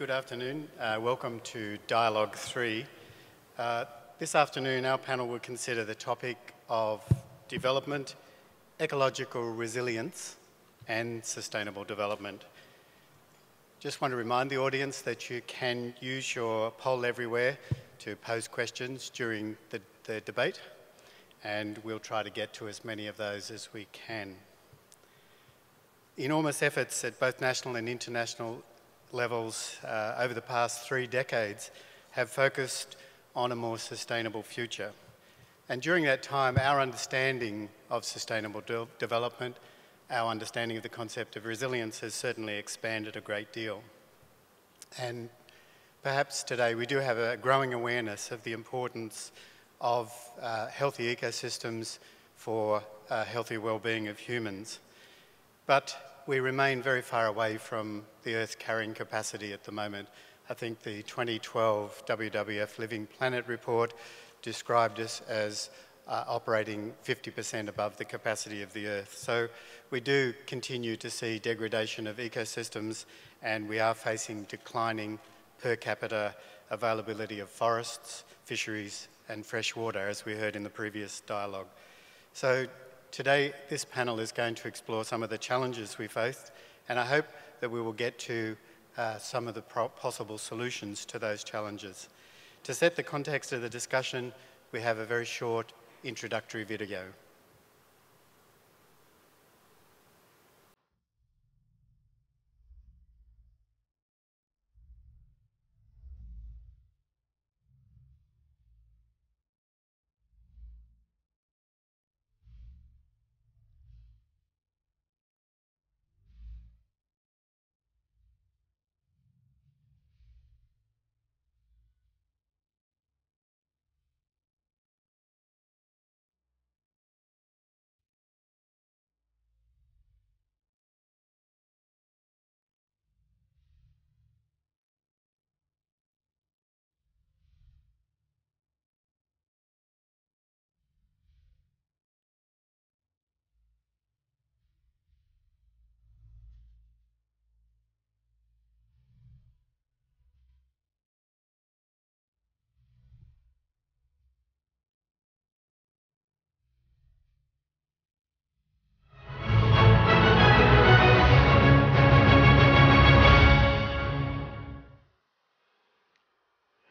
good afternoon. Welcome to Dialogue 3. This afternoon our panel will consider the topic of development, ecological resilience and sustainable development. Just want to remind the audience that you can use your poll everywhere to pose questions during the debate, and we'll try to get to as many of those as we can. Enormous efforts at both national and international levels over the past 3 decades have focused on a more sustainable future. And during that time, our understanding of sustainable development, our understanding of the concept of resilience has certainly expanded a great deal. And perhaps today we do have a growing awareness of the importance of healthy ecosystems for healthy well-being of humans. But we remain very far away from the Earth's carrying capacity at the moment. I think the 2012 WWF Living Planet report described us as operating 50% above the capacity of the Earth. So we do continue to see degradation of ecosystems, and we are facing declining per capita availability of forests, fisheries and fresh water, as we heard in the previous dialogue. So today this panel is going to explore some of the challenges we face, and I hope that we will get to some of the possible solutions to those challenges. To set the context of the discussion, we have a very short introductory video.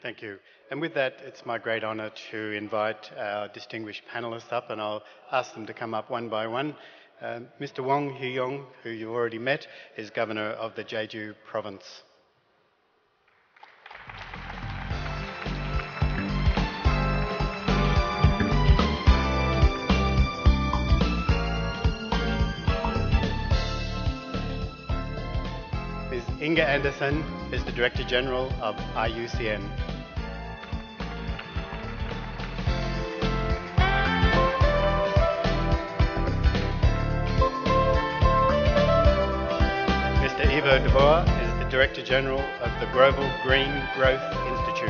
Thank you. And with that, it's my great honour to invite our distinguished panellists up, and I'll ask them to come up one by one. Mr. Wong Hee-yong, who you already met, is Governor of the Jeju Province. Ms. Inga Anderson is the Director General of IUCN. Ivo de Boer is the Director General of the Global Green Growth Institute.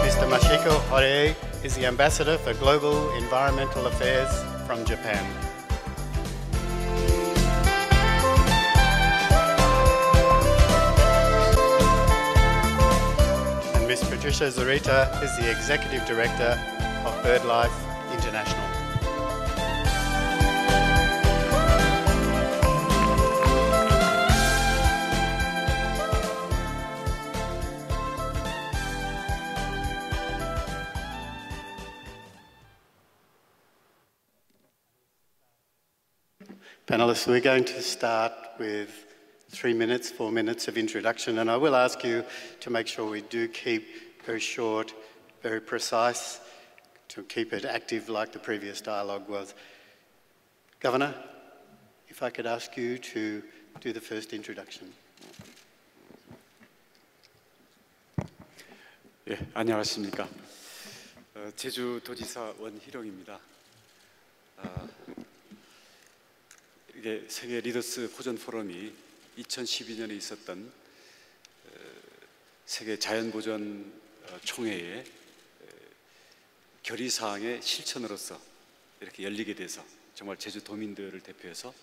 Mr. Mashiko Horie is the Ambassador for Global Environmental Affairs from Japan. And Ms. Patricia Zurita is the Executive Director of BirdLife International. Panelists, we're going to start with 3 minutes, 4 minutes of introduction, and I will ask you to make sure we do keep very short, very precise, to keep it active like the previous dialogue was. Governor, if I could ask you to do the first introduction. 예, 안녕하십니까. 제주도지사 원희룡입니다. 이게 세계 리더스 보전 포럼이 2012년에 있었던 세계 자연보전 총회에 결의사항의 실천으로서 이렇게 열리게 돼서 정말 제주도민들을 대표해서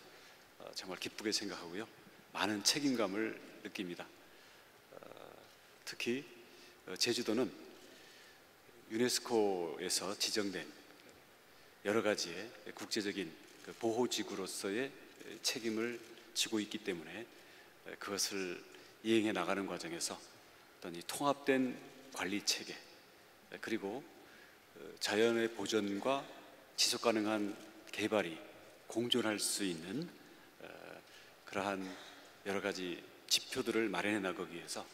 정말 기쁘게 생각하고요. 많은 책임감을 느낍니다. 특히 제주도는 유네스코에서 지정된 여러 가지의 국제적인 보호지구로서의 책임을 지고 있기 때문에 그것을 이행해 나가는 과정에서 어떤 이 통합된 관리 체계 그리고 자연의 보존과 지속 가능한 개발이 공존할 수 있는 그러한 여러 가지 지표들을 마련해 나가기 위해서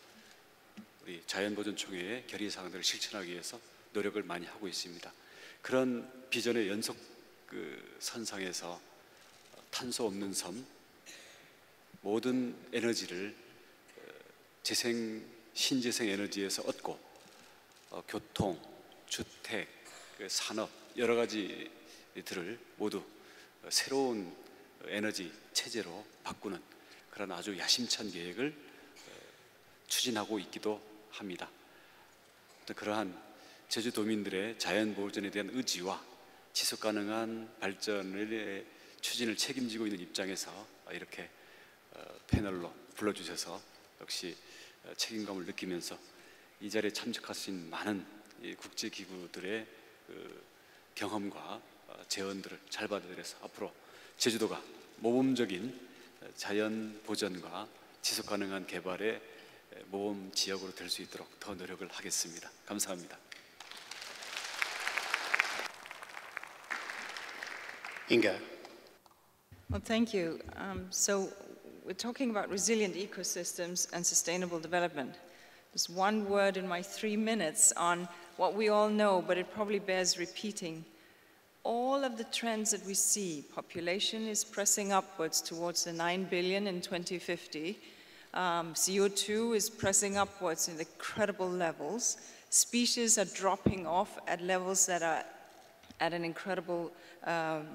우리 자연보존총회의 결의사항들을 실천하기 위해서 노력을 많이 하고 있습니다. 그런 비전의 연속 선상에서 탄소 없는 섬, 모든 에너지를 신재생 에너지에서 얻고 교통, 주택, 산업 여러 가지들을 모두 새로운 에너지 체제로 바꾸는 그런 아주 야심찬 계획을 추진하고 있기도 합니다. 그러한 제주도민들의 자연보존에 대한 의지와 지속가능한 발전의 추진을 책임지고 있는 입장에서 이렇게 패널로 불러주셔서 역시 책임감을 느끼면서 이 자리에 참석하신 많은 국제기구들의 경험과 제언들을 잘 받아들여서 앞으로 제주도가 모범적인 자연 보전과 지속 가능한 개발의 모범 지역으로 될 수 있도록 더 노력을 하겠습니다. 감사합니다. Inga. Well, thank you. So we're talking about resilient ecosystems and sustainable development. There's one word in my 3 minutes on what we all know, but it probably bears repeating. All of the trends that we see, population is pressing upwards towards the 9 billion in 2050. CO2 is pressing upwards in incredible levels. Species are dropping off at levels that are at an incredible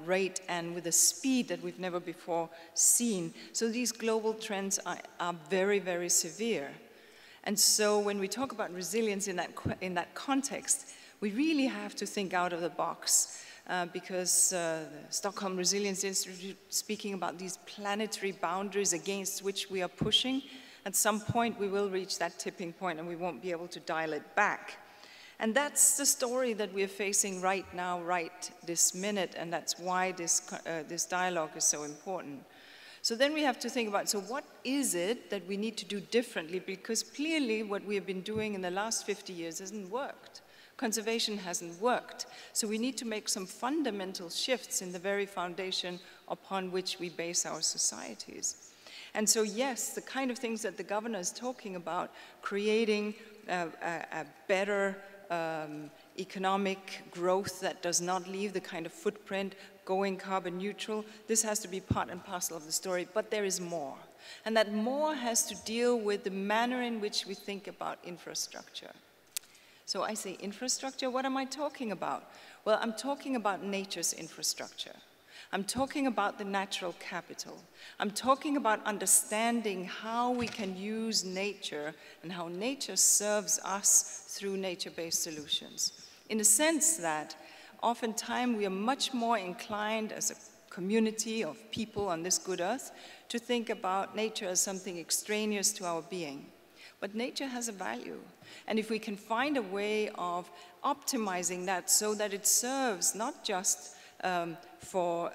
rate and with a speed that we've never before seen. So these global trends are very, very severe. And so when we talk about resilience in that context, we really have to think out of the box. Because the Stockholm Resilience Institute is speaking about these planetary boundaries against which we are pushing. At some point we will reach that tipping point and we won't be able to dial it back. And that's the story that we're facing right now, right this minute, and that's why this dialogue is so important. So then we have to think about, so what is it that we need to do differently? Because clearly what we have been doing in the last 50 years hasn't worked. Conservation hasn't worked. So we need to make some fundamental shifts in the very foundation upon which we base our societies. And so yes, the kind of things that the governor is talking about, creating a better economic growth that does not leave the kind of footprint, going carbon neutral, this has to be part and parcel of the story, but there is more. And that more has to deal with the manner in which we think about infrastructure. So I say infrastructure, what am I talking about? Well, I'm talking about nature's infrastructure. I'm talking about the natural capital. I'm talking about understanding how we can use nature and how nature serves us through nature-based solutions. In the sense that oftentimes we are much more inclined as a community of people on this good earth to think about nature as something extraneous to our being. But nature has a value. And if we can find a way of optimizing that so that it serves not just for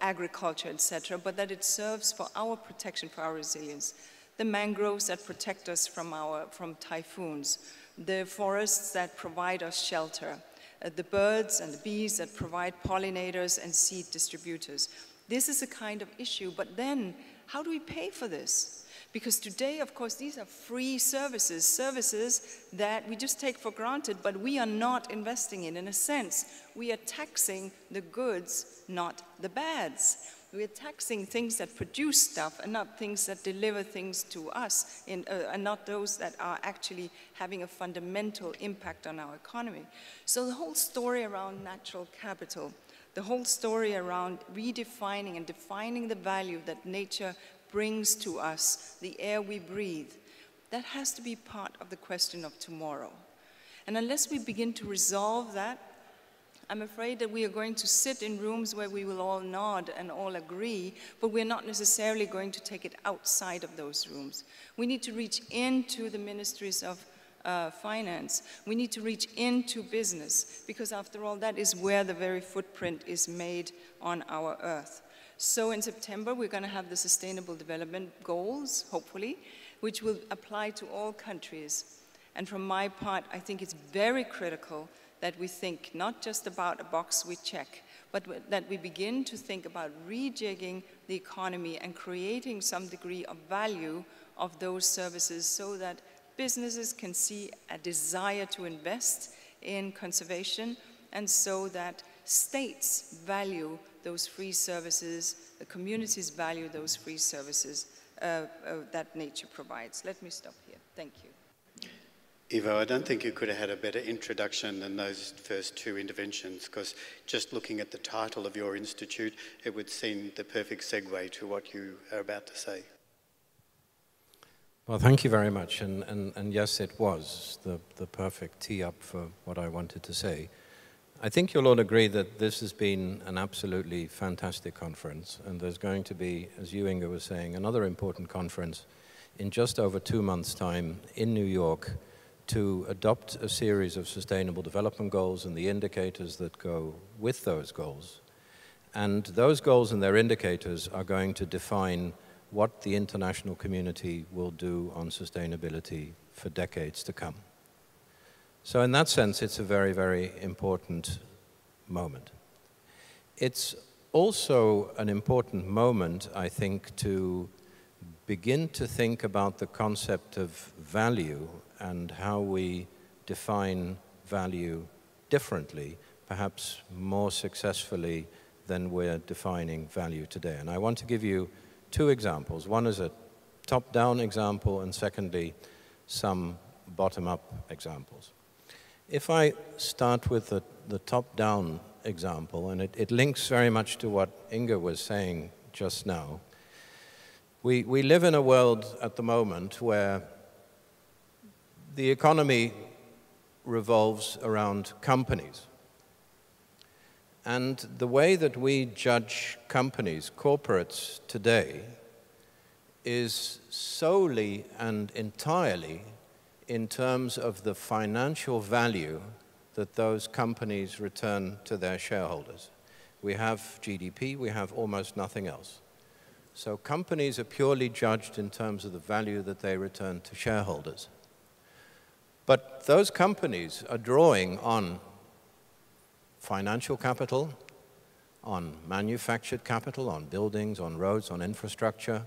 agriculture, etc., but that it serves for our protection, for our resilience. The mangroves that protect us from typhoons, the forests that provide us shelter, the birds and the bees that provide pollinators and seed distributors. This is a kind of issue, but then how do we pay for this? Because today, of course, these are free services, services that we just take for granted, but we are not investing in. In a sense, we are taxing the goods, not the bads. We are taxing things that produce stuff and not things that deliver things to us, and not those that are actually having a fundamental impact on our economy. So the whole story around natural capital, the whole story around redefining and defining the value that nature brings to us, the air we breathe, that has to be part of the question of tomorrow. And unless we begin to resolve that, I'm afraid that we are going to sit in rooms where we will all nod and all agree, but we're not necessarily going to take it outside of those rooms. We need to reach into the ministries of finance. We need to reach into business, because after all, that is where the very footprint is made on our earth. So in September, we're going to have the Sustainable Development Goals, hopefully, which will apply to all countries. And from my part, I think it's very critical that we think not just about a box we check, but that we begin to think about rejigging the economy and creating some degree of value of those services so that businesses can see a desire to invest in conservation, and so that states value those free services, the communities value those free services that nature provides. Let me stop here. Thank you. Ivo, I don't think you could have had a better introduction than those first two interventions, because just looking at the title of your institute, it would seem the perfect segue to what you are about to say. Well, thank you very much, and yes, it was the perfect tee-up for what I wanted to say. I think you'll all agree that this has been an absolutely fantastic conference, and there's going to be, as you, Inga, was saying, another important conference in just over 2 months' time in New York to adopt a series of sustainable development goals and the indicators that go with those goals. And those goals and their indicators are going to define what the international community will do on sustainability for decades to come. So in that sense, it's a very, very important moment. It's also an important moment, I think, to begin to think about the concept of value and how we define value differently, perhaps more successfully than we're defining value today. And I want to give you 2 examples. One is a top-down example, and secondly, some bottom-up examples. If I start with the top-down example, and it links very much to what Inga was saying just now, we live in a world at the moment where the economy revolves around companies. And the way that we judge companies, corporates today, is solely and entirely in terms of the financial value that those companies return to their shareholders. We have GDP, we have almost nothing else. So companies are purely judged in terms of the value that they return to shareholders. But those companies are drawing on financial capital, on manufactured capital, on buildings, on roads, on infrastructure,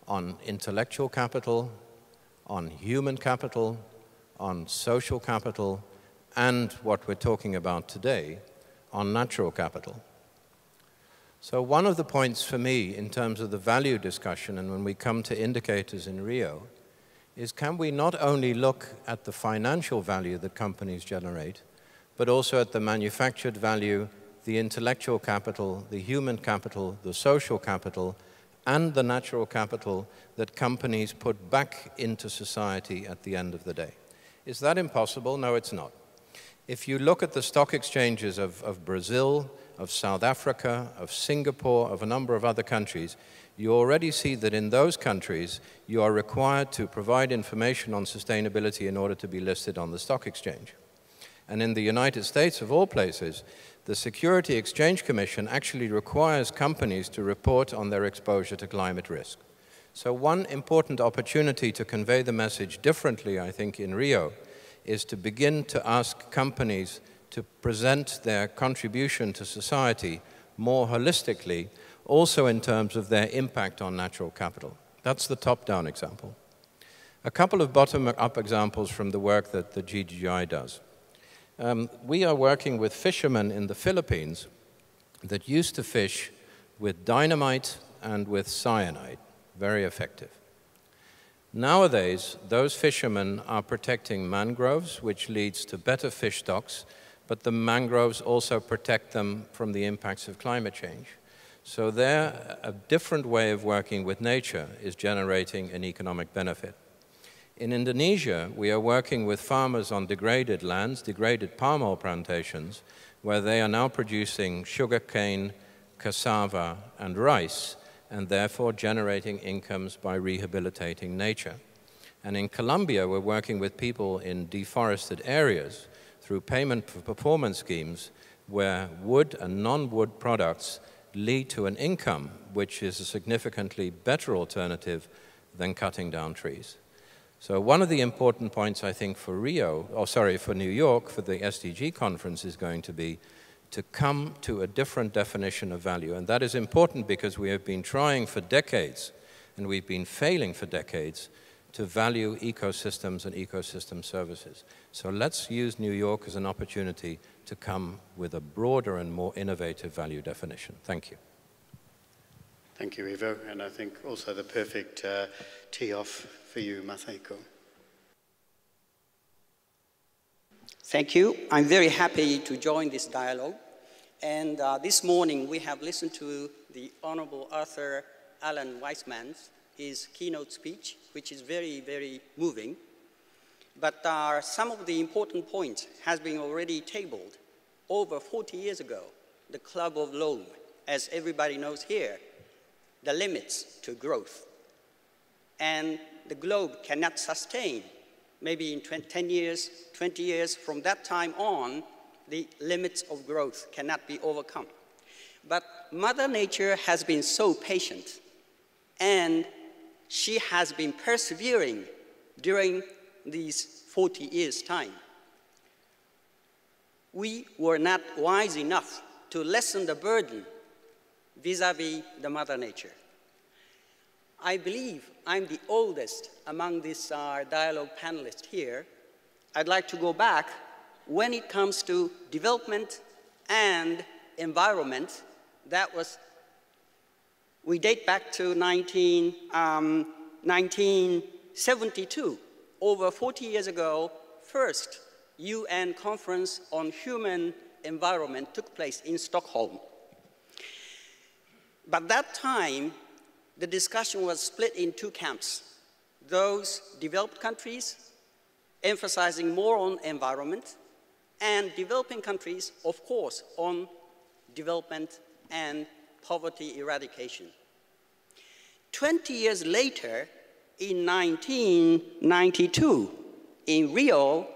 on intellectual capital, on human capital, on social capital, and what we're talking about today, on natural capital. So one of the points for me in terms of the value discussion, and when we come to indicators in Rio, is can we not only look at the financial value that companies generate, but also at the manufactured value, the intellectual capital, the human capital, the social capital, and the natural capital that companies put back into society at the end of the day. Is that impossible? No, it's not. If you look at the stock exchanges of Brazil, of South Africa, of Singapore, of a number of other countries, you already see that in those countries you are required to provide information on sustainability in order to be listed on the stock exchange. And in the United States, of all places, the Security Exchange Commission actually requires companies to report on their exposure to climate risk. So one important opportunity to convey the message differently, I think, in Rio, is to begin to ask companies to present their contribution to society more holistically, also in terms of their impact on natural capital. That's the top-down example. A couple of bottom-up examples from the work that the GGI does. We are working with fishermen in the Philippines that used to fish with dynamite and with cyanide, very effective. Nowadays, those fishermen are protecting mangroves, which leads to better fish stocks, but the mangroves also protect them from the impacts of climate change. So there, a different way of working with nature is generating an economic benefit. In Indonesia, we are working with farmers on degraded lands, degraded palm oil plantations, where they are now producing sugarcane, cassava, and rice, and therefore generating incomes by rehabilitating nature. And in Colombia, we're working with people in deforested areas through payment for performance schemes where wood and non-wood products lead to an income which is a significantly better alternative than cutting down trees. So one of the important points, I think, for New York, for the SDG conference is going to be to come to a different definition of value. And that is important because we have been trying for decades, and we've been failing for decades, to value ecosystems and ecosystem services. So let's use New York as an opportunity to come with a broader and more innovative value definition. Thank you. Thank you, Ivo, and I think also the perfect tee-off for you, Masahiko. Thank you. I'm very happy to join this dialogue. And this morning, we have listened to the Honorable Arthur Alan Weissman's keynote speech, which is very, very moving. But some of the important points has been already tabled. Over 40 years ago, the Club of Rome, as everybody knows here, the limits to growth. And the globe cannot sustain, maybe in 10 years, 20 years, from that time on, the limits of growth cannot be overcome. But Mother Nature has been so patient, and she has been persevering during these 40 years' time. We were not wise enough to lessen the burden vis-à-vis the Mother Nature. I believe I'm the oldest among these dialogue panelists here. I'd like to go back when it comes to development and environment. We date back to 1972. Over 40 years ago, first UN conference on human environment took place in Stockholm. But that time, the discussion was split in two camps. Those developed countries emphasizing more on environment, and developing countries, of course, on development and poverty eradication. 20 years later, in 1992, in Rio,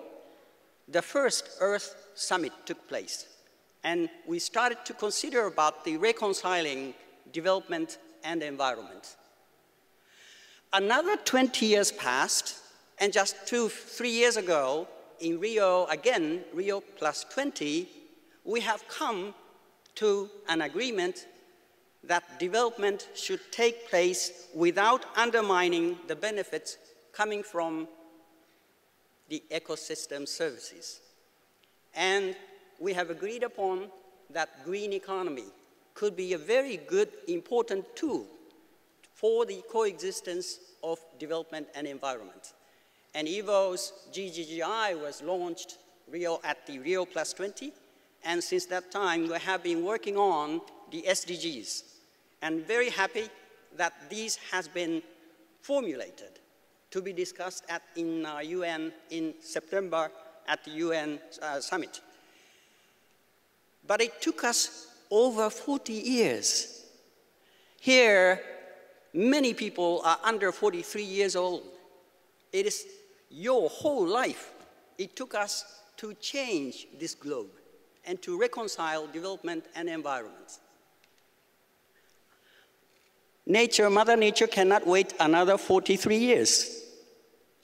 the first Earth Summit took place. And we started to consider about the reconciling development and environment. Another 20 years passed, and just 2-3 years ago, in Rio again, Rio +20, we have come to an agreement that development should take place without undermining the benefits coming from the ecosystem services. And we have agreed upon that green economy could be a very good, important tool for the coexistence of development and environment. And Ivo's GGGI was launched at the Rio +20, and since that time we have been working on the SDGs. And very happy that these has been formulated to be discussed in UN in September at the UN summit. But it took us over 40 years. Here, many people are under 43 years old. It is your whole life. It took us to change this globe and to reconcile development and environment. Mother Nature cannot wait another 43 years.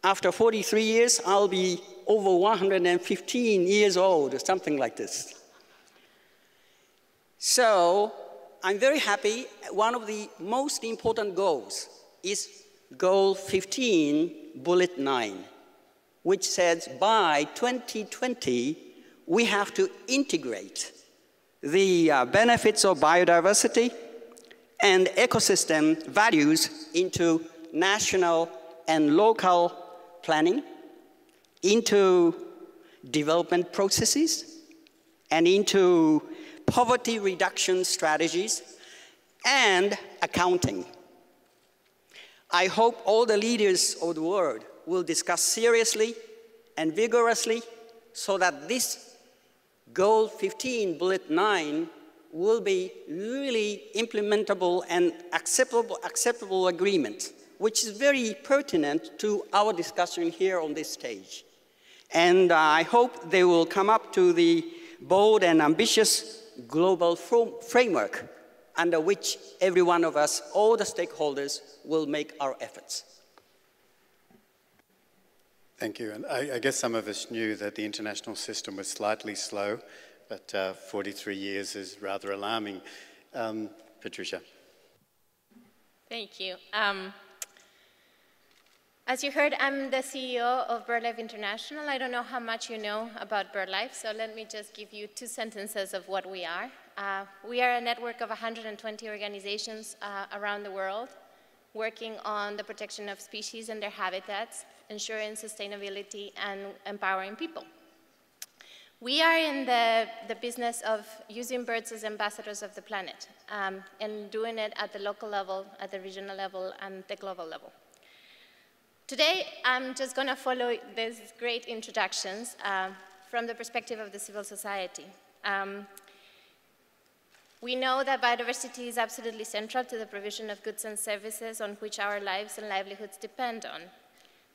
After 43 years, I'll be over 115 years old, or something like this. So I'm very happy. One of the most important goals is Goal 15, Bullet 9, which says by 2020, we have to integrate the benefits of biodiversity and ecosystem values into national and local planning, into development processes, and into poverty reduction strategies, and accounting. I hope all the leaders of the world will discuss seriously and vigorously so that this Goal 15, bullet 9, will be really implementable and acceptable agreement, which is very pertinent to our discussion here on this stage. And I hope they will come up to the bold and ambitious global framework under which every one of us, all the stakeholders, will make our efforts. Thank you. And I guess some of us knew that the international system was slightly slow, but 43 years is rather alarming. Patricia. Thank you. As you heard, I'm the CEO of BirdLife International. I don't know how much you know about BirdLife, so let me just give you 2 sentences of what we are. We are a network of 120 organizations around the world working on the protection of species and their habitats, ensuring sustainability, and empowering people. We are in the business of using birds as ambassadors of the planet and doing it at the local level, at the regional level, and the global level. Today, I'm just going to follow these great introductions from the perspective of the civil society. We know that biodiversity is absolutely central to the provision of goods and services on which our lives and livelihoods depend on.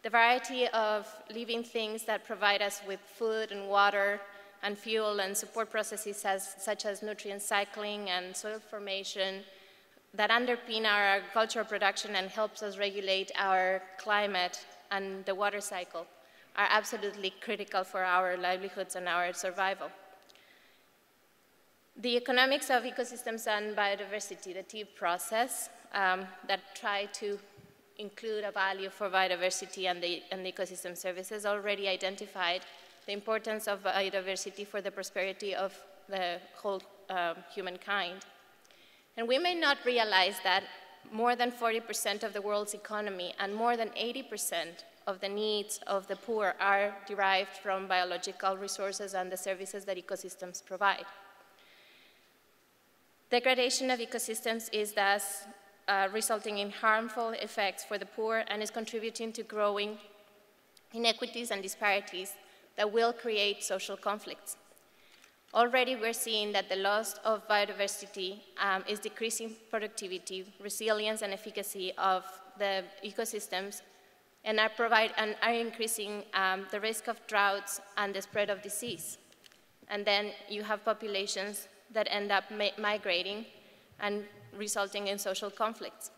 The variety of living things that provide us with food and water and fuel and support processes such as nutrient cycling and soil formation that underpin our agricultural production and helps us regulate our climate and the water cycle are absolutely critical for our livelihoods and our survival. The economics of ecosystems and biodiversity, the TEEB process, that try to include a value for biodiversity and the ecosystem services already identified the importance of biodiversity for the prosperity of the whole humankind. And we may not realize that more than 40% of the world's economy and more than 80% of the needs of the poor are derived from biological resources and the services that ecosystems provide. Degradation of ecosystems is thus resulting in harmful effects for the poor and is contributing to growing inequities and disparities that will create social conflicts. Already we're seeing that the loss of biodiversity is decreasing productivity, resilience, and efficacy of the ecosystems and are increasing the risk of droughts and the spread of disease. And then you have populations that end up migrating and resulting in social conflicts.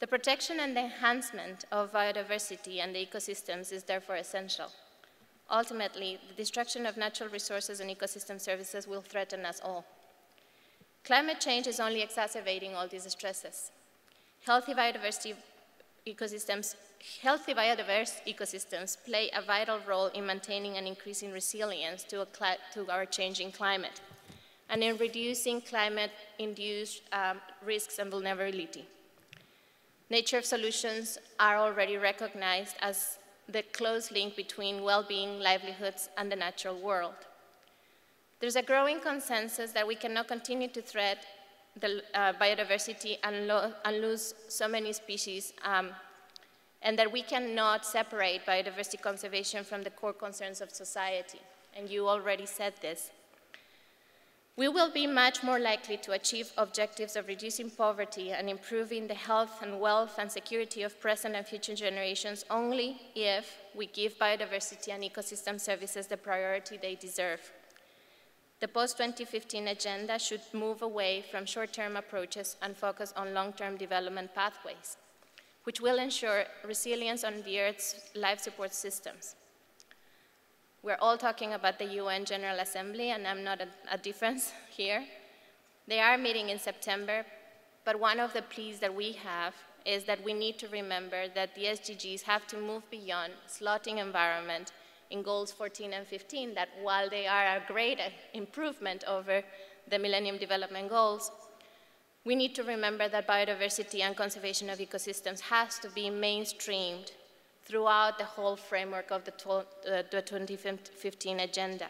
The protection and the enhancement of biodiversity and the ecosystems is therefore essential. Ultimately, the destruction of natural resources and ecosystem services will threaten us all. Climate change is only exacerbating all these stresses. Healthy biodiverse ecosystems play a vital role in maintaining and increasing resilience to our changing climate and in reducing climate-induced risks and vulnerability. Nature solutions are already recognized as the close link between well-being, livelihoods, and the natural world. There's a growing consensus that we cannot continue to threat the biodiversity and lose so many species, and that we cannot separate biodiversity conservation from the core concerns of society. And you already said this. We will be much more likely to achieve objectives of reducing poverty and improving the health and wealth and security of present and future generations only if we give biodiversity and ecosystem services the priority they deserve. The post-2015 agenda should move away from short-term approaches and focus on long-term development pathways, which will ensure resilience on the Earth's life support systems. We're all talking about the UN General Assembly, and I'm not a difference here. They are meeting in September, but one of the pleas that we have is that we need to remember that the SDGs have to move beyond slotting environment in goals 14 and 15, that while they are a great improvement over the Millennium Development Goals, we need to remember that biodiversity and conservation of ecosystems has to be mainstreamed throughout the whole framework of the 2015 agenda.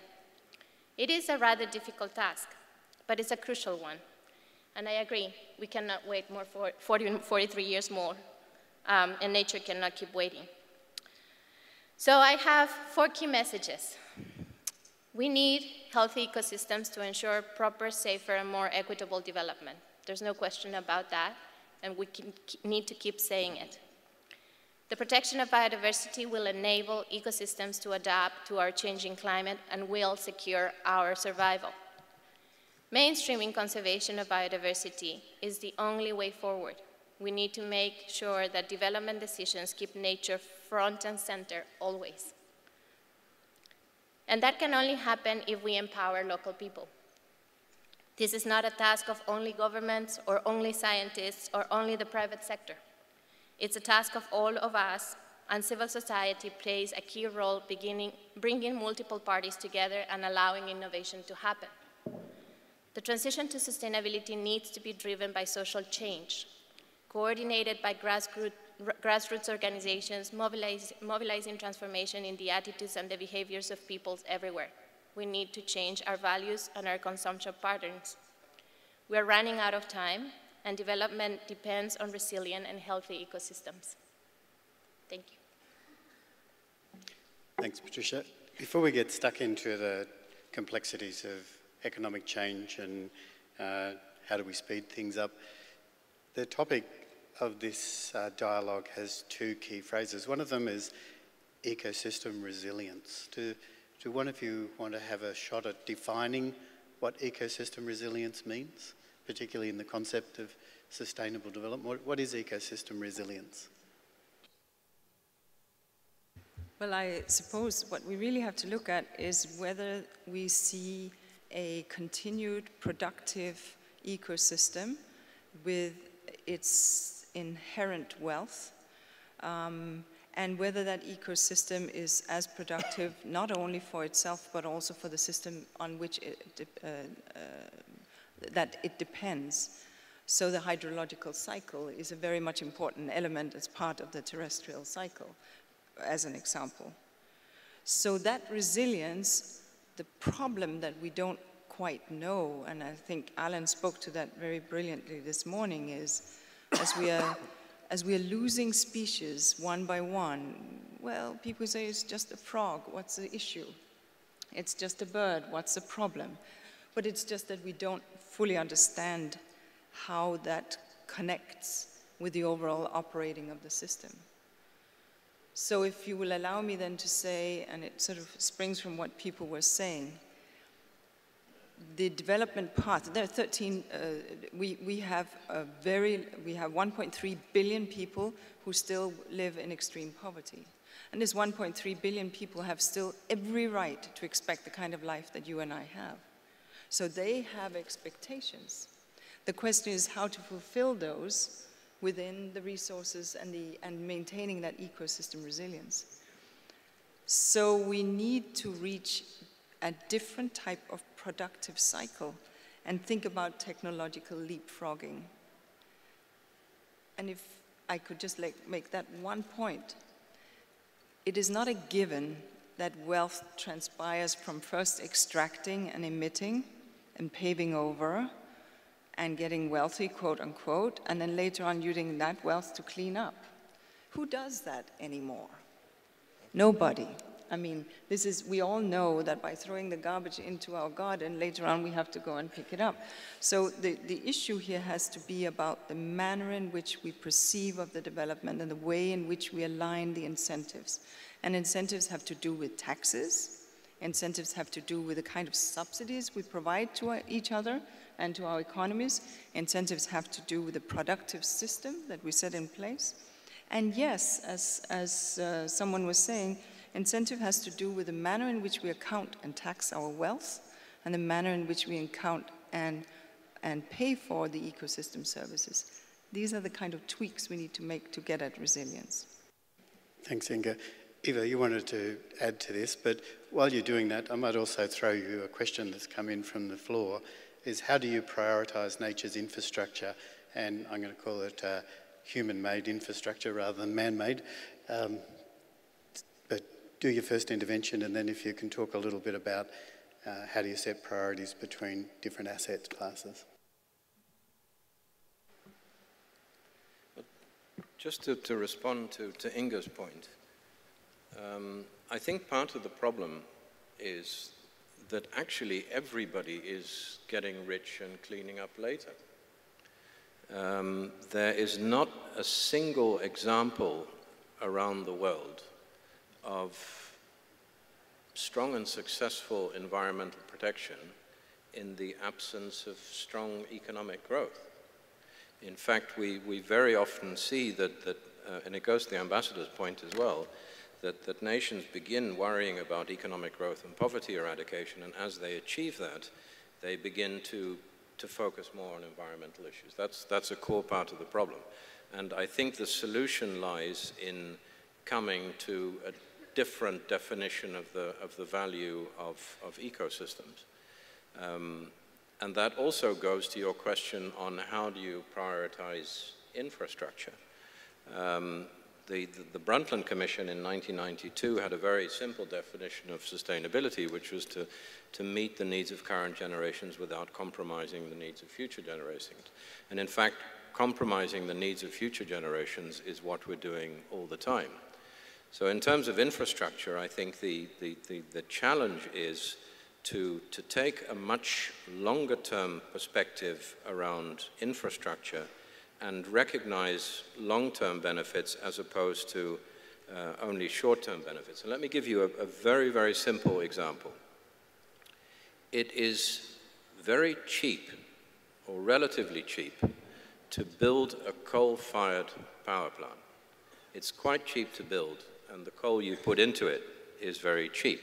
It is a rather difficult task, but it's a crucial one. And I agree, we cannot wait more for 43 years more, and nature cannot keep waiting. So I have 4 key messages. We need healthy ecosystems to ensure proper, safer, and more equitable development. There's no question about that, and we need to keep saying it. The protection of biodiversity will enable ecosystems to adapt to our changing climate and will secure our survival. Mainstreaming conservation of biodiversity is the only way forward. We need to make sure that development decisions keep nature front and center always. And that can only happen if we empower local people. This is not a task of only governments or only scientists or only the private sector. It's a task of all of us, and civil society plays a key role bringing multiple parties together and allowing innovation to happen. The transition to sustainability needs to be driven by social change, coordinated by grassroots organizations, mobilizing transformation in the attitudes and the behaviors of peoples everywhere. We need to change our values and our consumption patterns. We are running out of time, and development depends on resilient and healthy ecosystems. Thank you. Thanks, Patricia. Before we get stuck into the complexities of economic change and how do we speed things up, the topic of this dialogue has two key phrases. One of them is ecosystem resilience. Do one of you want to have a shot at defining what ecosystem resilience means, particularly in the concept of sustainable development? What is ecosystem resilience? Well, I suppose what we really have to look at is whether we see a continued productive ecosystem with its inherent wealth, and whether that ecosystem is as productive not only for itself but also for the system on which that it depends. So the hydrological cycle is a very much important element as part of the terrestrial cycle, as an example. So that resilience, the problem that we don't quite know, and I think Alan spoke to that very brilliantly this morning, is as we are losing species one by one, well, people say it's just a frog, what's the issue? It's just a bird, what's the problem? But it's just that we don't fully understand how that connects with the overall operating of the system. So if you will allow me then to say, and it sort of springs from what people were saying, the development path, there are 13, we have 1.3 billion people who still live in extreme poverty. And this 1.3 billion people have still every right to expect the kind of life that you and I have. So they have expectations. The question is how to fulfill those within the resources and maintaining that ecosystem resilience. So we need to reach a different type of productive cycle and think about technological leapfrogging. And if I could just make that one point, it is not a given that wealth transpires from first extracting and emitting and paving over and getting wealthy, quote unquote, and then later on using that wealth to clean up. Who does that anymore? Nobody. I mean, we all know that by throwing the garbage into our garden, later on we have to go and pick it up. So the issue here has to be about the manner in which we perceive of the development and the way in which we align the incentives. And incentives have to do with taxes. Incentives have to do with the kind of subsidies we provide to each other and to our economies. Incentives have to do with the productive system that we set in place. And yes, as someone was saying, incentive has to do with the manner in which we account and tax our wealth and the manner in which we account and pay for the ecosystem services. These are the kind of tweaks we need to make to get at resilience. Thanks, Inga. Eva, you wanted to add to this, but while you're doing that, I might also throw you a question that's come in from the floor, is how do you prioritise nature's infrastructure, and I'm going to call it human-made infrastructure rather than man-made, but do your first intervention, and then if you can talk a little bit about how do you set priorities between different asset classes. Just to respond to Inga's point, I think part of the problem is that actually everybody is getting rich and cleaning up later. There is not a single example around the world of strong and successful environmental protection in the absence of strong economic growth. In fact, we very often see that and it goes to the ambassador's point as well, that nations begin worrying about economic growth and poverty eradication, and as they achieve that, they begin to focus more on environmental issues. That's a core part of the problem. And I think the solution lies in coming to a different definition of the value of ecosystems. And that also goes to your question on how do you prioritize infrastructure. The Brundtland Commission in 1992 had a very simple definition of sustainability, which was to meet the needs of current generations without compromising the needs of future generations. And in fact, compromising the needs of future generations is what we're doing all the time. So in terms of infrastructure, I think the challenge is to take a much longer term perspective around infrastructure and recognize long-term benefits as opposed to only short-term benefits. And let me give you a very, very simple example. It is very cheap, or relatively cheap, to build a coal-fired power plant. It's quite cheap to build, and the coal you put into it is very cheap.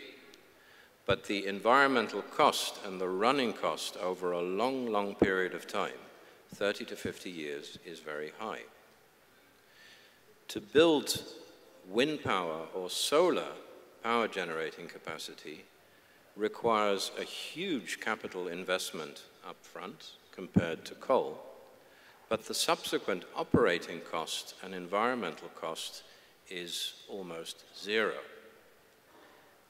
But the environmental cost and the running cost over a long, long period of time, 30 to 50 years, is very high. To build wind power or solar power generating capacity requires a huge capital investment up front compared to coal, but the subsequent operating cost and environmental cost is almost zero.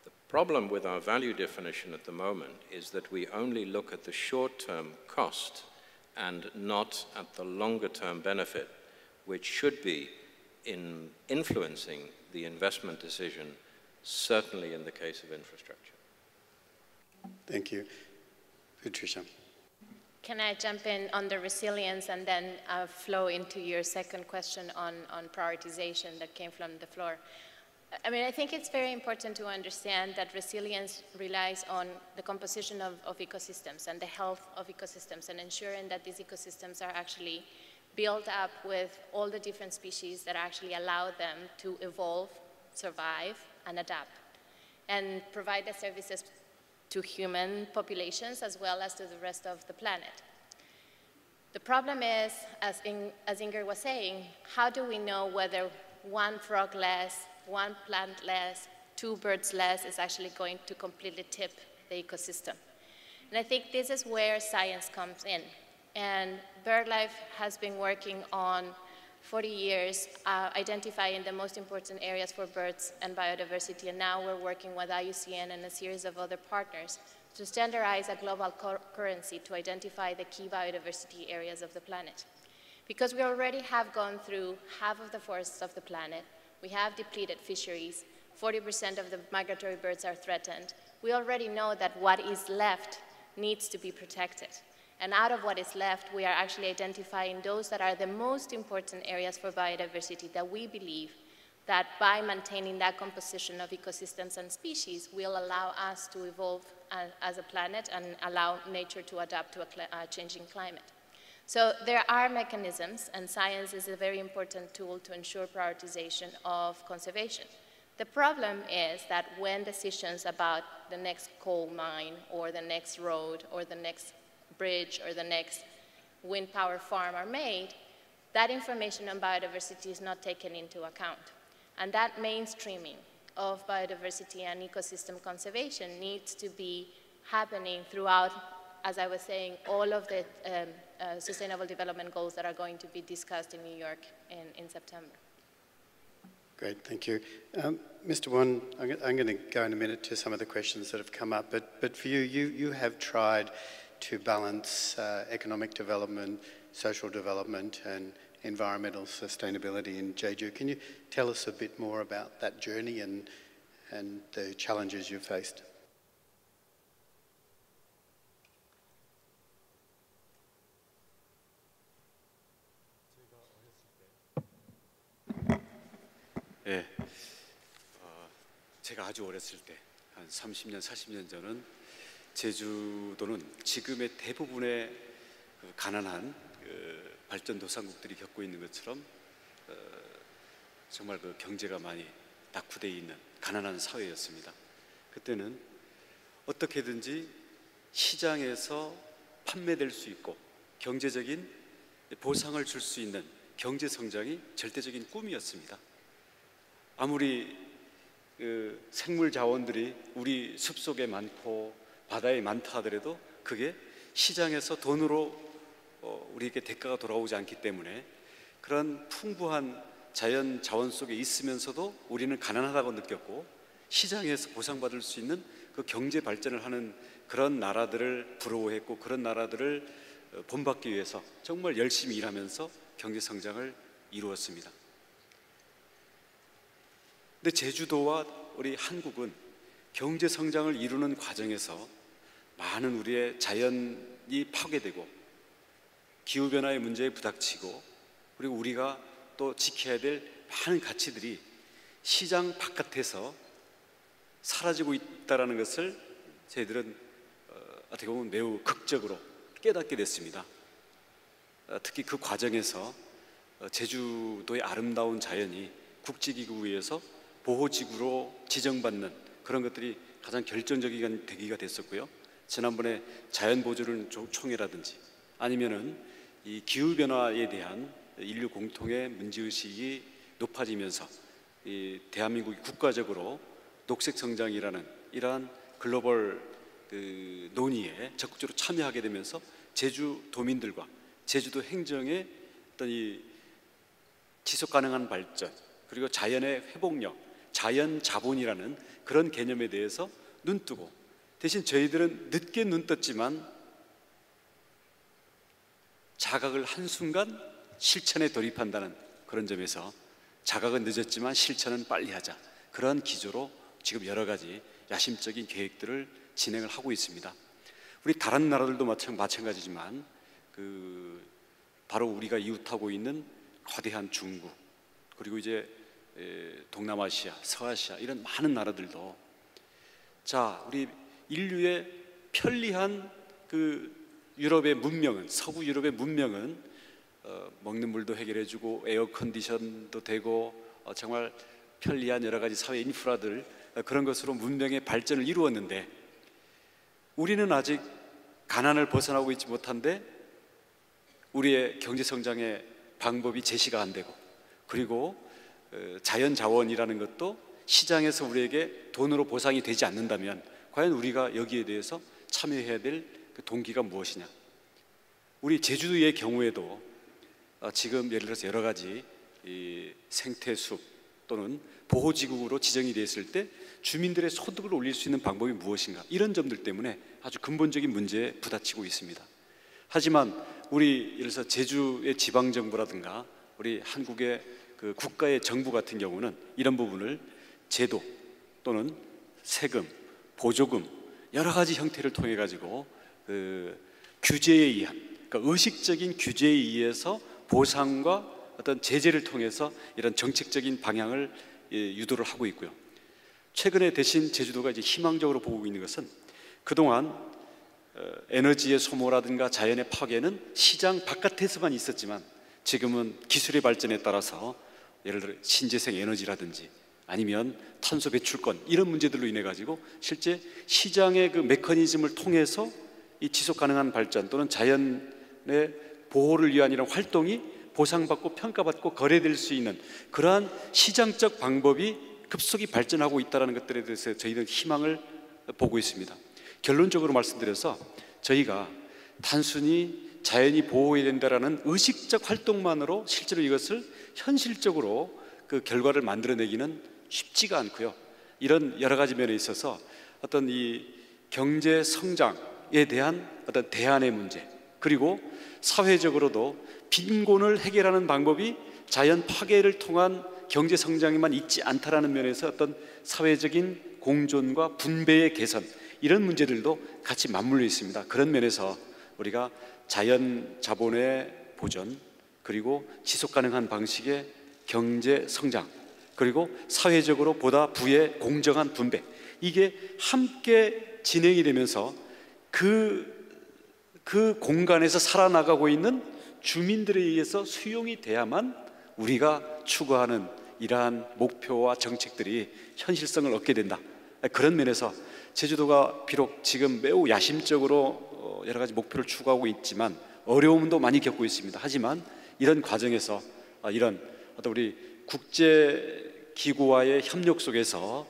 The problem with our value definition at the moment is that we only look at the short-term cost and not at the longer-term benefit, which should be in influencing the investment decision, certainly in the case of infrastructure. Thank you. Patricia. Can I jump in on the resilience and then flow into your second question on prioritization that came from the floor? I mean, I think it's very important to understand that resilience relies on the composition of ecosystems and the health of ecosystems and ensuring that these ecosystems are actually built up with all the different species that actually allow them to evolve, survive, and adapt, and provide the services to human populations as well as to the rest of the planet. The problem is, as Inger was saying, how do we know whether one frog less, one plant less, two birds less is actually going to completely tip the ecosystem? And I think this is where science comes in. And BirdLife has been working on 40 years identifying the most important areas for birds and biodiversity, and now we're working with IUCN and a series of other partners to standardize a global currency to identify the key biodiversity areas of the planet. Because we already have gone through half of the forests of the planet, we have depleted fisheries, 40% of the migratory birds are threatened. We already know that what is left needs to be protected. And out of what is left, we are actually identifying those that are the most important areas for biodiversity that we believe that by maintaining that composition of ecosystems and species will allow us to evolve as a planet and allow nature to adapt to a changing climate. So there are mechanisms, and science is a very important tool to ensure prioritization of conservation. The problem is that when decisions about the next coal mine or the next road or the next bridge or the next wind power farm are made, that information on biodiversity is not taken into account. And that mainstreaming of biodiversity and ecosystem conservation needs to be happening throughout, as I was saying, all of the Sustainable Development Goals that are going to be discussed in New York in September. Great, thank you. Mr. Won, I'm going to go in a minute to some of the questions that have come up, but for you have tried to balance economic development, social development, and environmental sustainability in Jeju. Can you tell us a bit more about that journey and the challenges you faced? 예, 제가 아주 어렸을 때, 한 30년, 40년 전은 제주도는 지금의 대부분의 그 가난한 발전도상국들이 겪고 있는 것처럼 정말 그 경제가 많이 낙후되어 있는 가난한 사회였습니다. 그때는 어떻게든지 시장에서 판매될 수 있고 경제적인 보상을 줄 수 있는 경제 성장이 절대적인 꿈이었습니다. 아무리 생물 자원들이 우리 숲속에 많고 바다에 많다 하더라도 그게 시장에서 돈으로 우리에게 대가가 돌아오지 않기 때문에 그런 풍부한 자연 자원 속에 있으면서도 우리는 가난하다고 느꼈고, 시장에서 보상받을 수 있는 그 경제 발전을 하는 그런 나라들을 부러워했고, 그런 나라들을 본받기 위해서 정말 열심히 일하면서 경제 성장을 이루었습니다. 근데 제주도와 우리 한국은 경제 성장을 이루는 과정에서 많은 우리의 자연이 파괴되고 기후변화의 문제에 부닥치고, 그리고 우리가 또 지켜야 될 많은 가치들이 시장 바깥에서 사라지고 있다는 것을 저희들은 어떻게 보면 매우 극적으로 깨닫게 됐습니다. 특히 그 과정에서 제주도의 아름다운 자연이 국제기구에서 보호지구로 지정받는 그런 것들이 가장 결정적인 계기가 됐었고요. 지난번에 자연보존 총회라든지 아니면은 이 기후변화에 대한 인류 공통의 문제의식이 높아지면서 이 대한민국이 국가적으로 녹색성장이라는 이러한 글로벌 논의에 적극적으로 참여하게 되면서 제주도민들과 제주도 행정의 어떤 이 지속가능한 발전, 그리고 자연의 회복력, 자연 자본이라는 그런 개념에 대해서 눈뜨고, 대신 저희들은 늦게 눈떴지만 자각을 한순간 실천에 돌입한다는 그런 점에서 자각은 늦었지만 실천은 빨리 하자, 그런 기조로 지금 여러 가지 야심적인 계획들을 진행을 하고 있습니다. 우리 다른 나라들도 마찬가지지만 바로 우리가 이웃하고 있는 거대한 중국, 그리고 이제 동남아시아, 서아시아 이런 많은 나라들도 자, 우리 인류의 편리한 유럽의 문명은, 서구 유럽의 문명은 먹는 물도 해결해주고 에어컨디션도 되고 정말 편리한 여러 가지 사회 인프라들, 그런 것으로 문명의 발전을 이루었는데 우리는 아직 가난을 벗어나고 있지 못한데 우리의 경제 성장의 방법이 제시가 안 되고, 그리고 자연 자원이라는 것도 시장에서 우리에게 돈으로 보상이 되지 않는다면 과연 우리가 여기에 대해서 참여해야 될 그 동기가 무엇이냐. 우리 제주도의 경우에도 지금 예를 들어서 여러 가지 이 생태숲 또는 보호지구로 지정이 됐을 때 주민들의 소득을 올릴 수 있는 방법이 무엇인가, 이런 점들 때문에 아주 근본적인 문제에 부딪히고 있습니다. 하지만 우리 예를 들어서 제주의 지방정부라든가 우리 한국의 그 국가의 정부 같은 경우는 이런 부분을 제도 또는 세금, 보조금 여러 가지 형태를 통해 가지고 규제에 의한, 그러니까 의식적인 규제에 의해서 보상과 어떤 제재를 통해서 이런 정책적인 방향을 유도를 하고 있고요. 최근에 대신 제주도가 이제 희망적으로 보고 있는 것은 그동안 에너지의 소모라든가 자연의 파괴는 시장 바깥에서만 있었지만 지금은 기술의 발전에 따라서 예를 들어 신재생 에너지라든지 아니면 탄소 배출권 이런 문제들로 인해 가지고 실제 시장의 그 메커니즘을 통해서 이 지속 가능한 발전 또는 자연의 보호를 위한 이런 활동이 보상받고 평가받고 거래될 수 있는 그러한 시장적 방법이 급속히 발전하고 있다는 것들에 대해서 저희는 희망을 보고 있습니다. 결론적으로 말씀드려서 저희가 단순히 자연이 보호해야 된다라는 의식적 활동만으로 실제로 이것을 현실적으로 그 결과를 만들어내기는 쉽지가 않고요. 이런 여러 가지 면에 있어서 어떤 이 경제 성장에 대한 어떤 대안의 문제, 그리고 사회적으로도 빈곤을 해결하는 방법이 자연 파괴를 통한 경제 성장에만 있지 않다라는 면에서 어떤 사회적인 공존과 분배의 개선, 이런 문제들도 같이 맞물려 있습니다. 그런 면에서 우리가 자연 자본의 보존, 그리고 지속 가능한 방식의 경제 성장, 그리고 사회적으로 보다 부의 공정한 분배, 이게 함께 진행이 되면서 그 공간에서 살아나가고 있는 주민들에 의해서 수용이 돼야만 우리가 추구하는 이러한 목표와 정책들이 현실성을 얻게 된다. 그런 면에서 제주도가 비록 지금 매우 야심적으로 여러 가지 목표를 추구하고 있지만 어려움도 많이 겪고 있습니다. 하지만 이런 과정에서 이런 어떤 우리 국제 기구와의 협력 속에서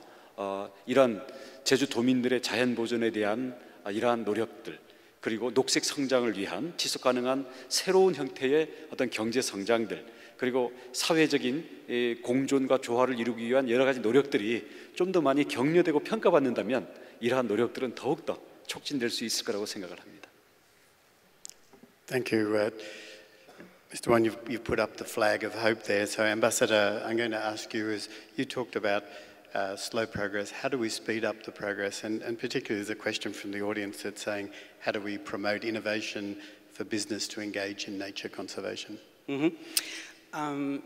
이런 제주도민들의 자연 보존에 대한 이러한 노력들, 그리고 녹색 성장을 위한 지속 가능한 새로운 형태의 어떤 경제 성장들, 그리고 사회적인 공존과 조화를 이루기 위한 여러 가지 노력들이 좀 더 많이 격려되고 평가받는다면 이러한 노력들은 더욱더 촉진될 수 있을 거라고 생각을 합니다. Thank you. Mr. Wong, you've put up the flag of hope there. So, Ambassador, I'm going to ask you, as you talked about slow progress, how do we speed up the progress? And particularly there's a question from the audience that's saying, how do we promote innovation for business to engage in nature conservation?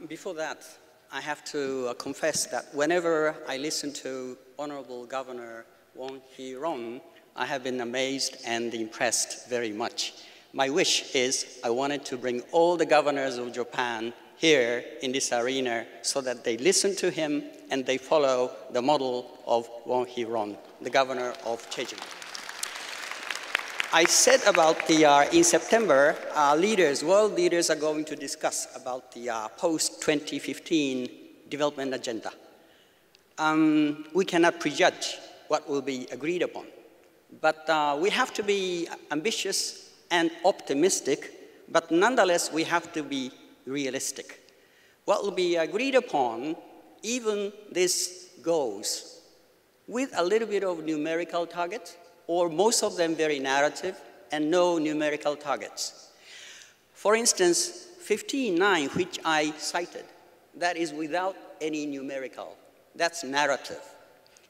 Before that, I have to confess that whenever I listen to Honorable Governor Wong Hee-ron, I have been amazed and impressed very much. My wish is I wanted to bring all the governors of Japan here in this arena so that they listen to him and they follow the model of Wong Hee-ron, the governor of Jeju. I said about in September, world leaders are going to discuss about the post-2015 development agenda. We cannot prejudge what will be agreed upon, but we have to be ambitious and optimistic, but nonetheless we have to be realistic. What will be agreed upon, even this goes with a little bit of numerical target, or most of them very narrative and no numerical targets. For instance, 15.9, which I cited, that is without any numerical. That's narrative.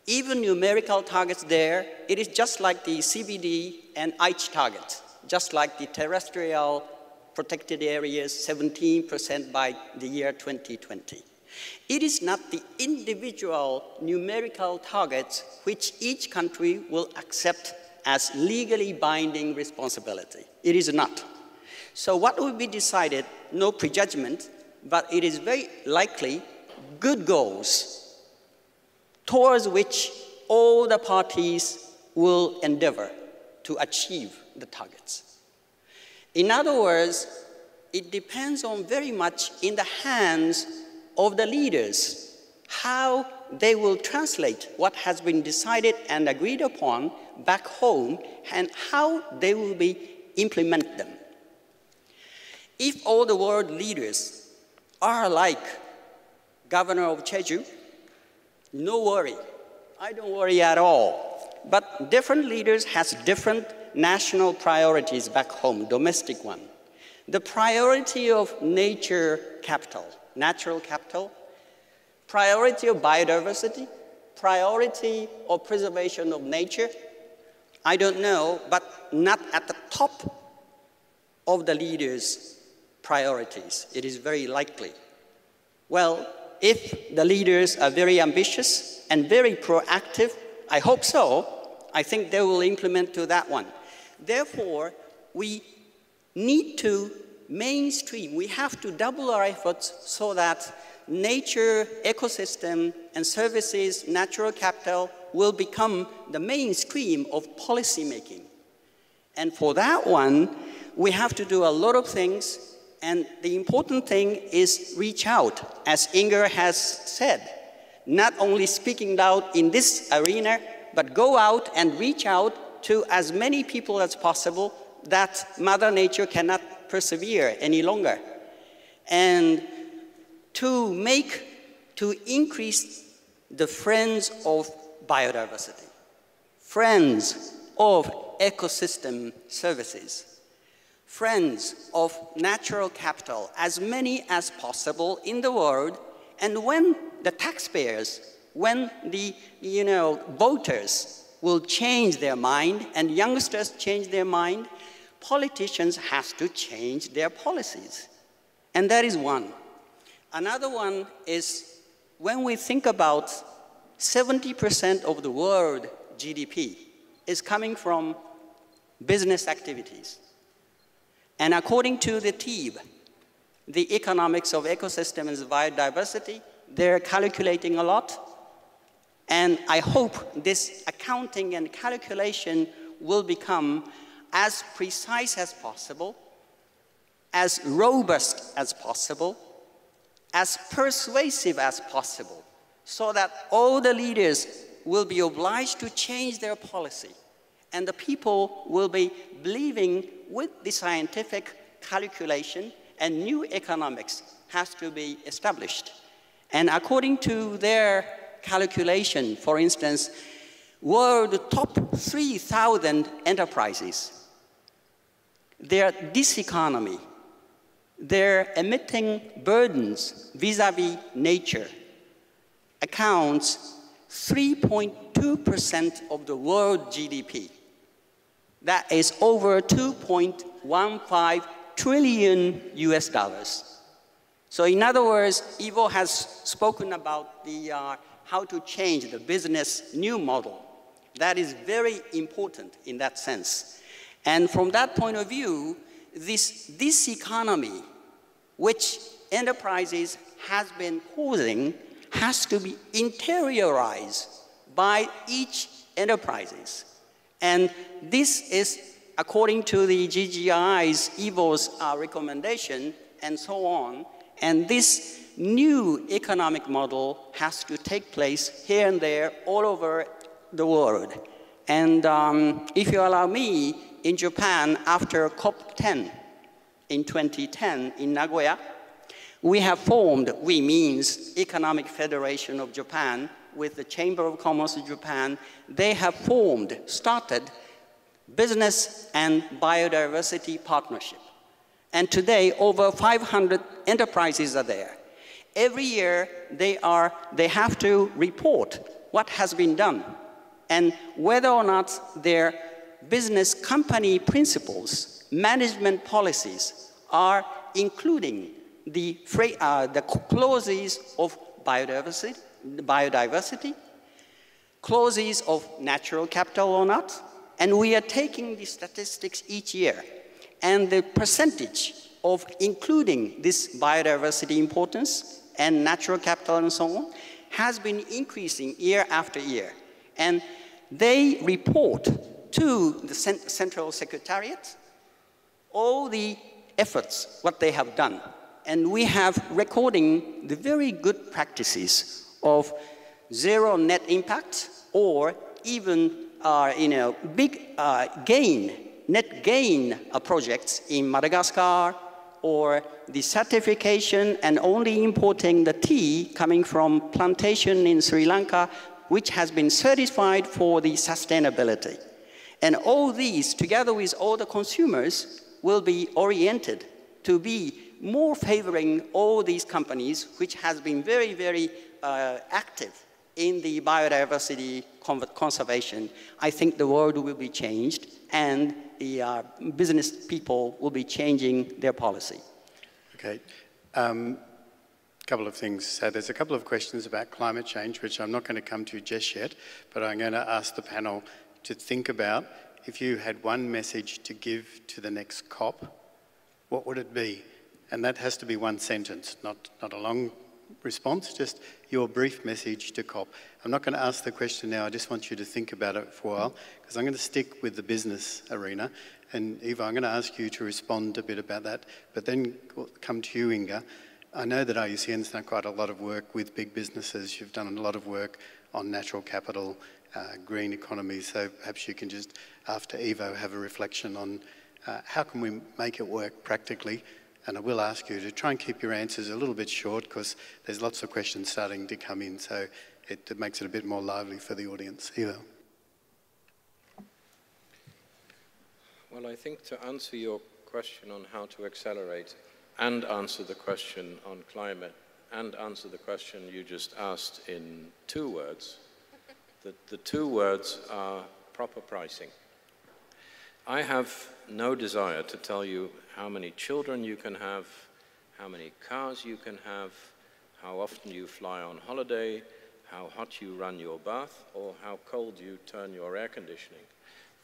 Even numerical targets there, it is just like the CBD and Aichi targets, just like the terrestrial protected areas, 17% by the year 2020. It is not the individual numerical targets which each country will accept as legally binding responsibility. It is not. So what will be decided, no prejudgment, but it is very likely good goals towards which all the parties will endeavor to achieve the targets. In other words, it depends on very much in the hands of the leaders, how they will translate what has been decided and agreed upon back home and how they will implement them. If all the world leaders are like Governor of Jeju, no worry. I don't worry at all. But different leaders has different national priorities back home, domestic one. The priority of nature capital, natural capital, priority of biodiversity, priority of preservation of nature, I don't know, but not at the top of the leaders' priorities. It is very likely. Well, if the leaders are very ambitious and very proactive, I hope so, I think they will implement to that one. Therefore, we need to mainstream. We have to double our efforts so that nature, ecosystem, and services, natural capital will become the mainstream of policy making. And for that one, we have to do a lot of things, and the important thing is reach out, as Inger has said, not only speaking loud in this arena, but go out and reach out to as many people as possible that Mother Nature cannot persevere any longer. And to increase the friends of biodiversity, friends of ecosystem services, friends of natural capital, as many as possible in the world. And when the taxpayers, when the voters will change their mind and youngsters change their mind, politicians have to change their policies. And that is one. Another one is when we think about 70% of the world GDP is coming from business activities. And according to the TEEB, the economics of ecosystems and biodiversity, they're calculating a lot. And I hope this accounting and calculation will become as precise as possible, as robust as possible, as persuasive as possible, so that all the leaders will be obliged to change their policy, and the people will be believing with the scientific calculation, and new economics has to be established. And according to their calculation, for instance, world top 3,000 enterprises, their diseconomy, their emitting burdens vis-à-vis nature accounts 3.2% of the world GDP. That is over 2.15 trillion US dollars. So in other words, Ivo has spoken about the, how to change the business new model. That is very important in that sense. And from that point of view, this economy, which enterprises has been causing, has to be interiorized by each enterprises. And this is according to the GGI's, Ivo's recommendation, and so on. And this new economic model has to take place here and there all over the world. And if you allow me, in Japan, after COP10 in 2010 in Nagoya, we have formed, we means Economic Federation of Japan with the Chamber of Commerce of Japan. They have formed, started business and biodiversity partnership. And today, over 500 enterprises are there. Every year, they have to report what has been done and whether or not their business company principles, management policies are including the clauses of biodiversity, clauses of natural capital or not, and we are taking the statistics each year. And the percentage of including this biodiversity importance and natural capital and so on has been increasing year after year. And they report to the Central Secretariat all the efforts, what they have done. And we have recording the very good practices of zero net impact or even big net gain projects in Madagascar, or the certification and only importing the tea coming from plantation in Sri Lanka, which has been certified for the sustainability. And all these, together with all the consumers, will be oriented to be more favoring all these companies, which has been very, very active in the biodiversity conservation. I think the world will be changed, and the business people will be changing their policy. Okay. Couple of things. So there's a couple of questions about climate change, which I'm not going to come to just yet, but I'm going to ask the panel to think about, if you had one message to give to the next COP, what would it be? And that has to be one sentence, not a long response, just your brief message to COP. I'm not going to ask the question now, I just want you to think about it for a while, because I'm going to stick with the business arena. And Eva, I'm going to ask you to respond a bit about that, but then come to you, Inga. I know that IUCN's done quite a lot of work with big businesses. You've done a lot of work on natural capital, green economy, so perhaps you can just, after Eva, have a reflection on how can we make it work practically. And I will ask you to try and keep your answers a little bit short, because there's lots of questions starting to come in, so it makes it a bit more lively for the audience. Eva. Well, I think to answer your question on how to accelerate and answer the question on climate and answer the question you just asked in 2 words, the 2 words are proper pricing. I have no desire to tell you how many children you can have, how many cars you can have, how often you fly on holiday, how hot you run your bath, or how cold you turn your air conditioning.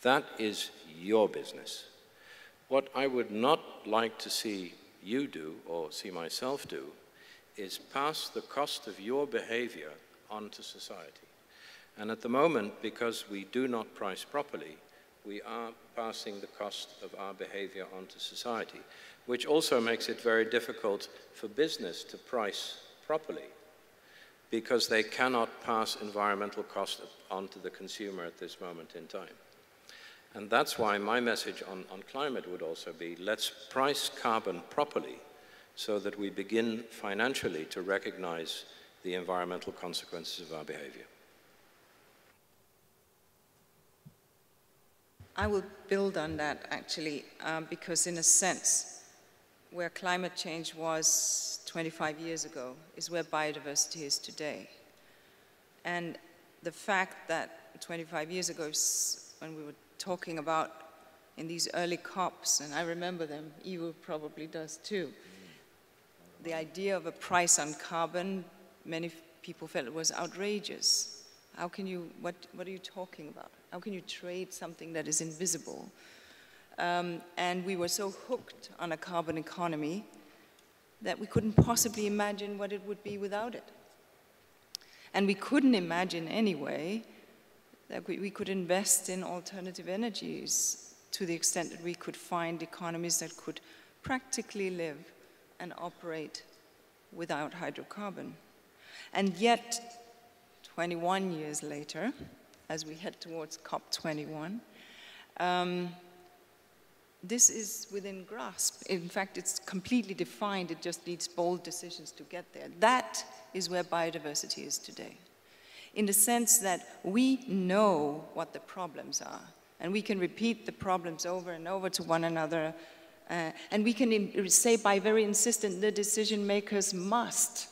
That is your business. What I would not like to see you do, or see myself do, is pass the cost of your behavior on to society. And at the moment, because we do not price properly, we are passing the cost of our behavior onto society, which also makes it very difficult for business to price properly, because they cannot pass environmental cost onto the consumer at this moment in time. And that's why my message on climate would also be, let's price carbon properly so that we begin financially to recognize the environmental consequences of our behavior. I will build on that, actually, because in a sense, where climate change was 25 years ago is where biodiversity is today. And the fact that 25 years ago, when we were talking about in these early COPs, and I remember them, Ivo probably does too, the idea of a price on carbon, many people felt it was outrageous. How can you, what are you talking about? How can you trade something that is invisible? And we were so hooked on a carbon economy that we couldn't possibly imagine what it would be without it. And we couldn't imagine anyway that we could invest in alternative energies to the extent that we could find economies that could practically live and operate without hydrocarbon. And yet, 21 years later, as we head towards COP21, this is within grasp. In fact, it's completely defined. It just needs bold decisions to get there. That is where biodiversity is today, in the sense that we know what the problems are, and we can repeat the problems over and over to one another, and we can say by very insistent, the decision makers must.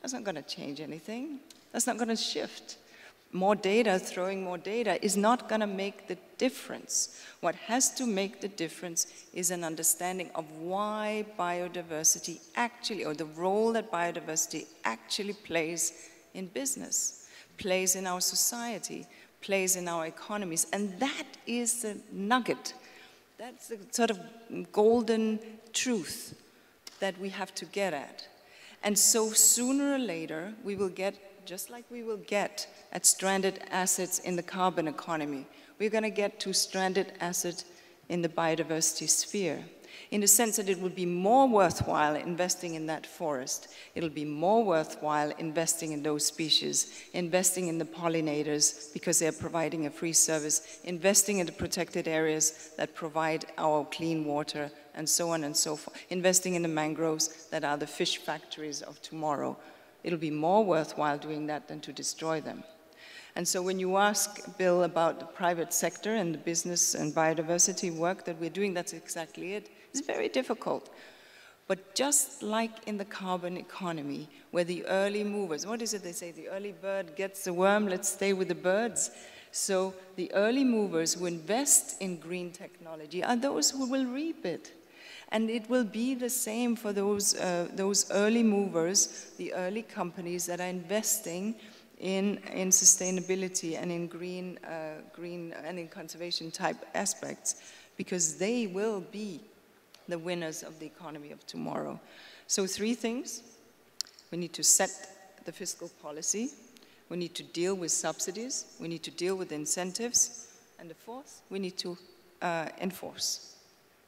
That's not going to change anything. That's not going to shift. More data, throwing more data, is not going to make the difference. What has to make the difference is an understanding of why biodiversity actually, or the role that biodiversity actually plays in business, plays in our society, plays in our economies. And that is the nugget. That's the sort of golden truth that we have to get at. And so sooner or later, we will get, just like we will get at stranded assets in the carbon economy, we're going to get to stranded assets in the biodiversity sphere, in the sense that it would be more worthwhile investing in that forest. It'll be more worthwhile investing in those species, investing in the pollinators because they're providing a free service, investing in the protected areas that provide our clean water, and so on and so forth, investing in the mangroves that are the fish factories of tomorrow. It'll be more worthwhile doing that than to destroy them. And so when you ask Bill about the private sector and the business and biodiversity work that we're doing, that's exactly it. It's very difficult. But just like in the carbon economy, where the early movers, what is it they say, the early bird gets the worm, let's stay with the birds. So the early movers who invest in green technology are those who will reap it. And it will be the same for those early movers, the early companies that are investing in sustainability and in green and in conservation type aspects, because they will be the winners of the economy of tomorrow. So 3 things. We need to set the fiscal policy. We need to deal with subsidies. We need to deal with incentives. And the 4th, we need to enforce.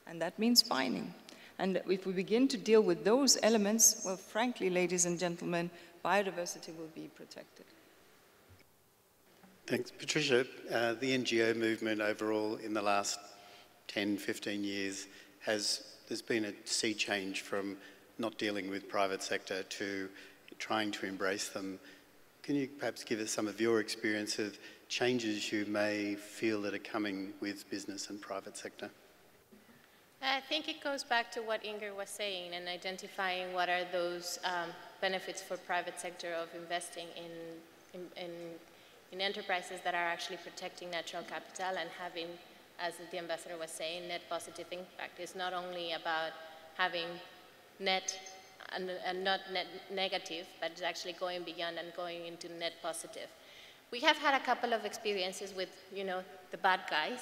And that means fining. And if we begin to deal with those elements, well, frankly, ladies and gentlemen, biodiversity will be protected. Thanks. Patricia, the NGO movement overall in the last 10, 15 years there's been a sea change from not dealing with private sector to trying to embrace them. Can you perhaps give us some of your experience of changes you may feel that are coming with business and private sector? I think it goes back to what Inger was saying and identifying what are those benefits for private sector of investing in enterprises that are actually protecting natural capital and having, as the ambassador was saying, net positive impact. It's not only about having net and not net negative, but it's actually going beyond and going into net positive. We have had a couple of experiences with, the bad guys.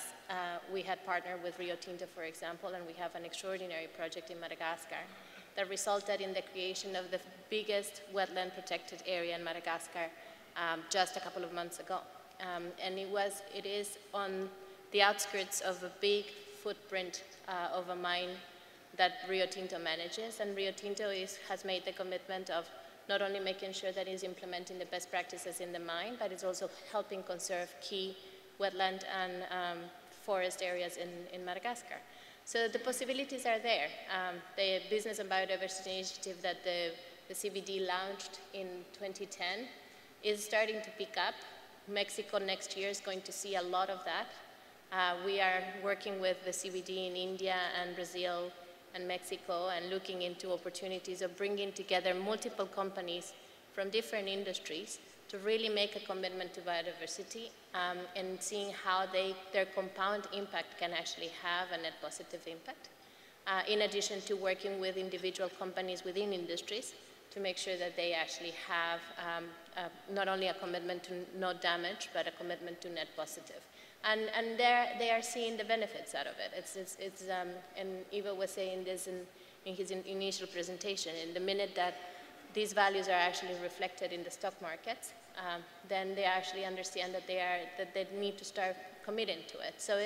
We had partnered with Rio Tinto, for example, and we have an extraordinary project in Madagascar that resulted in the creation of the biggest wetland protected area in Madagascar just a couple of months ago. And it is on the outskirts of a big footprint of a mine that Rio Tinto manages, and Rio Tinto has made the commitment of not only making sure that it's implementing the best practices in the mine, but it's also helping conserve key wetland and forest areas in Madagascar. So the possibilities are there. The Business and Biodiversity Initiative that the CBD launched in 2010 is starting to pick up. Mexico next year is going to see a lot of that. We are working with the CBD in India and Brazil and Mexico and looking into opportunities of bringing together multiple companies from different industries to really make a commitment to biodiversity and seeing how their compound impact can actually have a net positive impact. In addition to working with individual companies within industries to make sure that they actually have not only a commitment to no damage, but a commitment to net positive. And they are seeing the benefits out of it. And Ivo was saying this in his initial presentation. In the minute that these values are actually reflected in the stock markets, then they actually understand that they need to start committing to it. So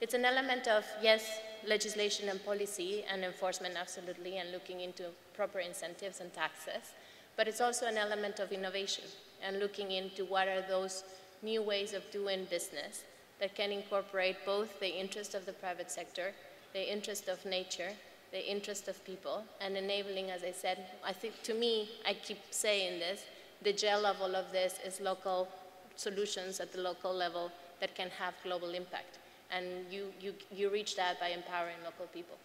it's an element of, yes, legislation and policy and enforcement, absolutely, and looking into proper incentives and taxes. But it's also an element of innovation and looking into what are those new ways of doing business that can incorporate both the interest of the private sector, the interest of nature, the interest of people, and enabling, as I said, I think to me, I keep saying this, the gel of all of this is local solutions at the local level that can have global impact. And you reach that by empowering local people.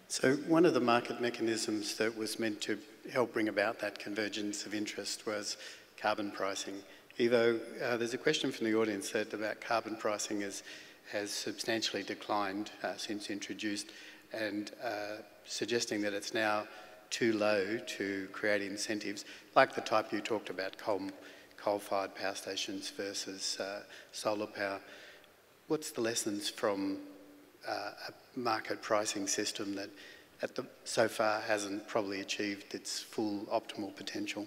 So one of the market mechanisms that was meant to help bring about that convergence of interest was carbon pricing. Ivo, there's a question from the audience that about carbon pricing has substantially declined since introduced, and suggesting that it's now too low to create incentives, like the type you talked about, coal-fired power stations versus solar power. What's the lessons from a market pricing system that so far hasn't probably achieved its full optimal potential?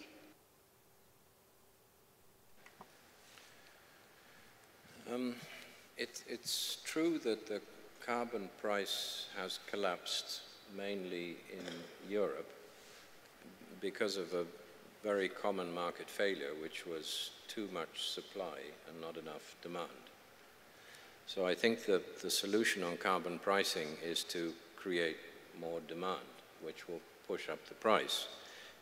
It's true that the carbon price has collapsed mainly in Europe because of a very common market failure, which was too much supply and not enough demand. So I think that the solution on carbon pricing is to create more demand, which will push up the price.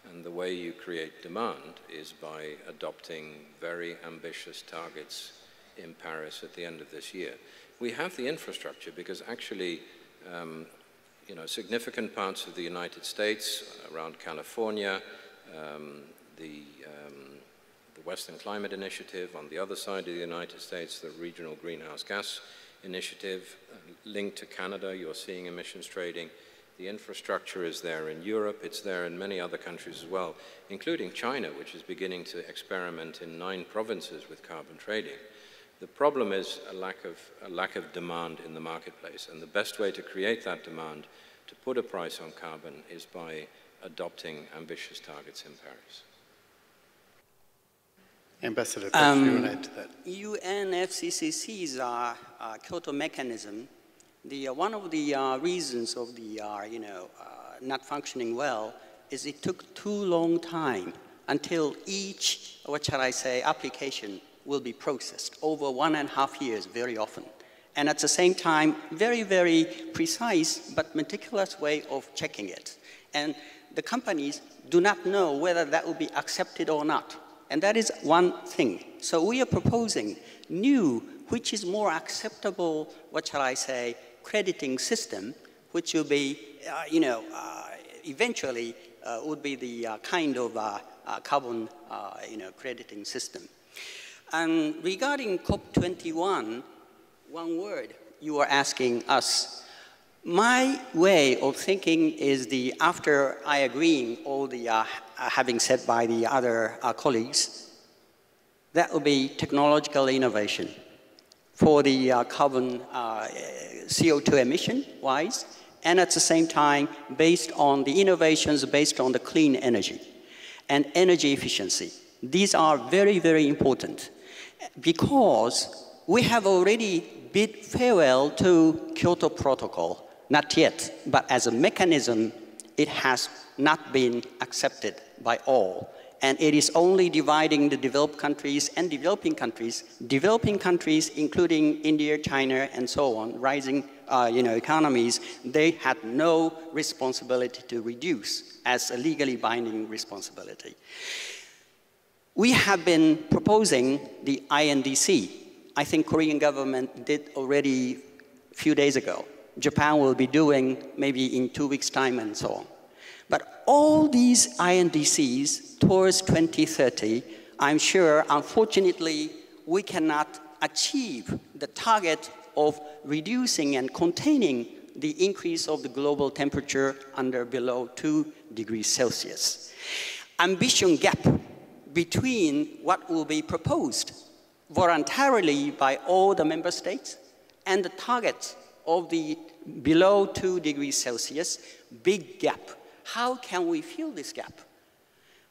And the way you create demand is by adopting very ambitious targets in Paris at the end of this year. We have the infrastructure because actually, significant parts of the United States, around California, the Western Climate Initiative, on the other side of the United States, the Regional Greenhouse Gas Initiative, linked to Canada, you're seeing emissions trading. The infrastructure is there in Europe, it's there in many other countries as well, including China, which is beginning to experiment in 9 provinces with carbon trading. The problem is a lack of demand in the marketplace, and the best way to create that demand, to put a price on carbon, is by adopting ambitious targets in Paris. Ambassador, perhaps you want to add to that? UNFCCC's Kyoto mechanism, one of the reasons of the not functioning well is it took too long time until each, application will be processed over 1.5 years very often. And at the same time, very, very precise but meticulous way of checking it. And the companies do not know whether that will be accepted or not. And that is one thing. So we are proposing new, which is more acceptable, crediting system, which will be, eventually would be the kind of carbon, crediting system. And regarding COP21, one word you are asking us, My way of thinking is after I agreeing all the having said by the other colleagues, that will be technological innovation for the carbon CO2 emission wise, and at the same time based on the innovations based on the clean energy and energy efficiency. These are very, very important because we have already bid farewell to Kyoto Protocol. Not yet, but as a mechanism, it has not been accepted by all. And it is only dividing the developed countries and developing countries. Developing countries, including India, China, and so on, rising economies, they had no responsibility to reduce as a legally binding responsibility. We have been proposing the INDC. I think Korean government did already a few days ago. Japan will be doing maybe in 2 weeks' time and so on. But all these INDCs towards 2030, I'm sure, unfortunately, we cannot achieve the target of reducing and containing the increase of the global temperature under below 2 degrees Celsius. Ambition gap between what will be proposed voluntarily by all the member states and the target of the below 2 degrees Celsius, big gap. How can we fill this gap?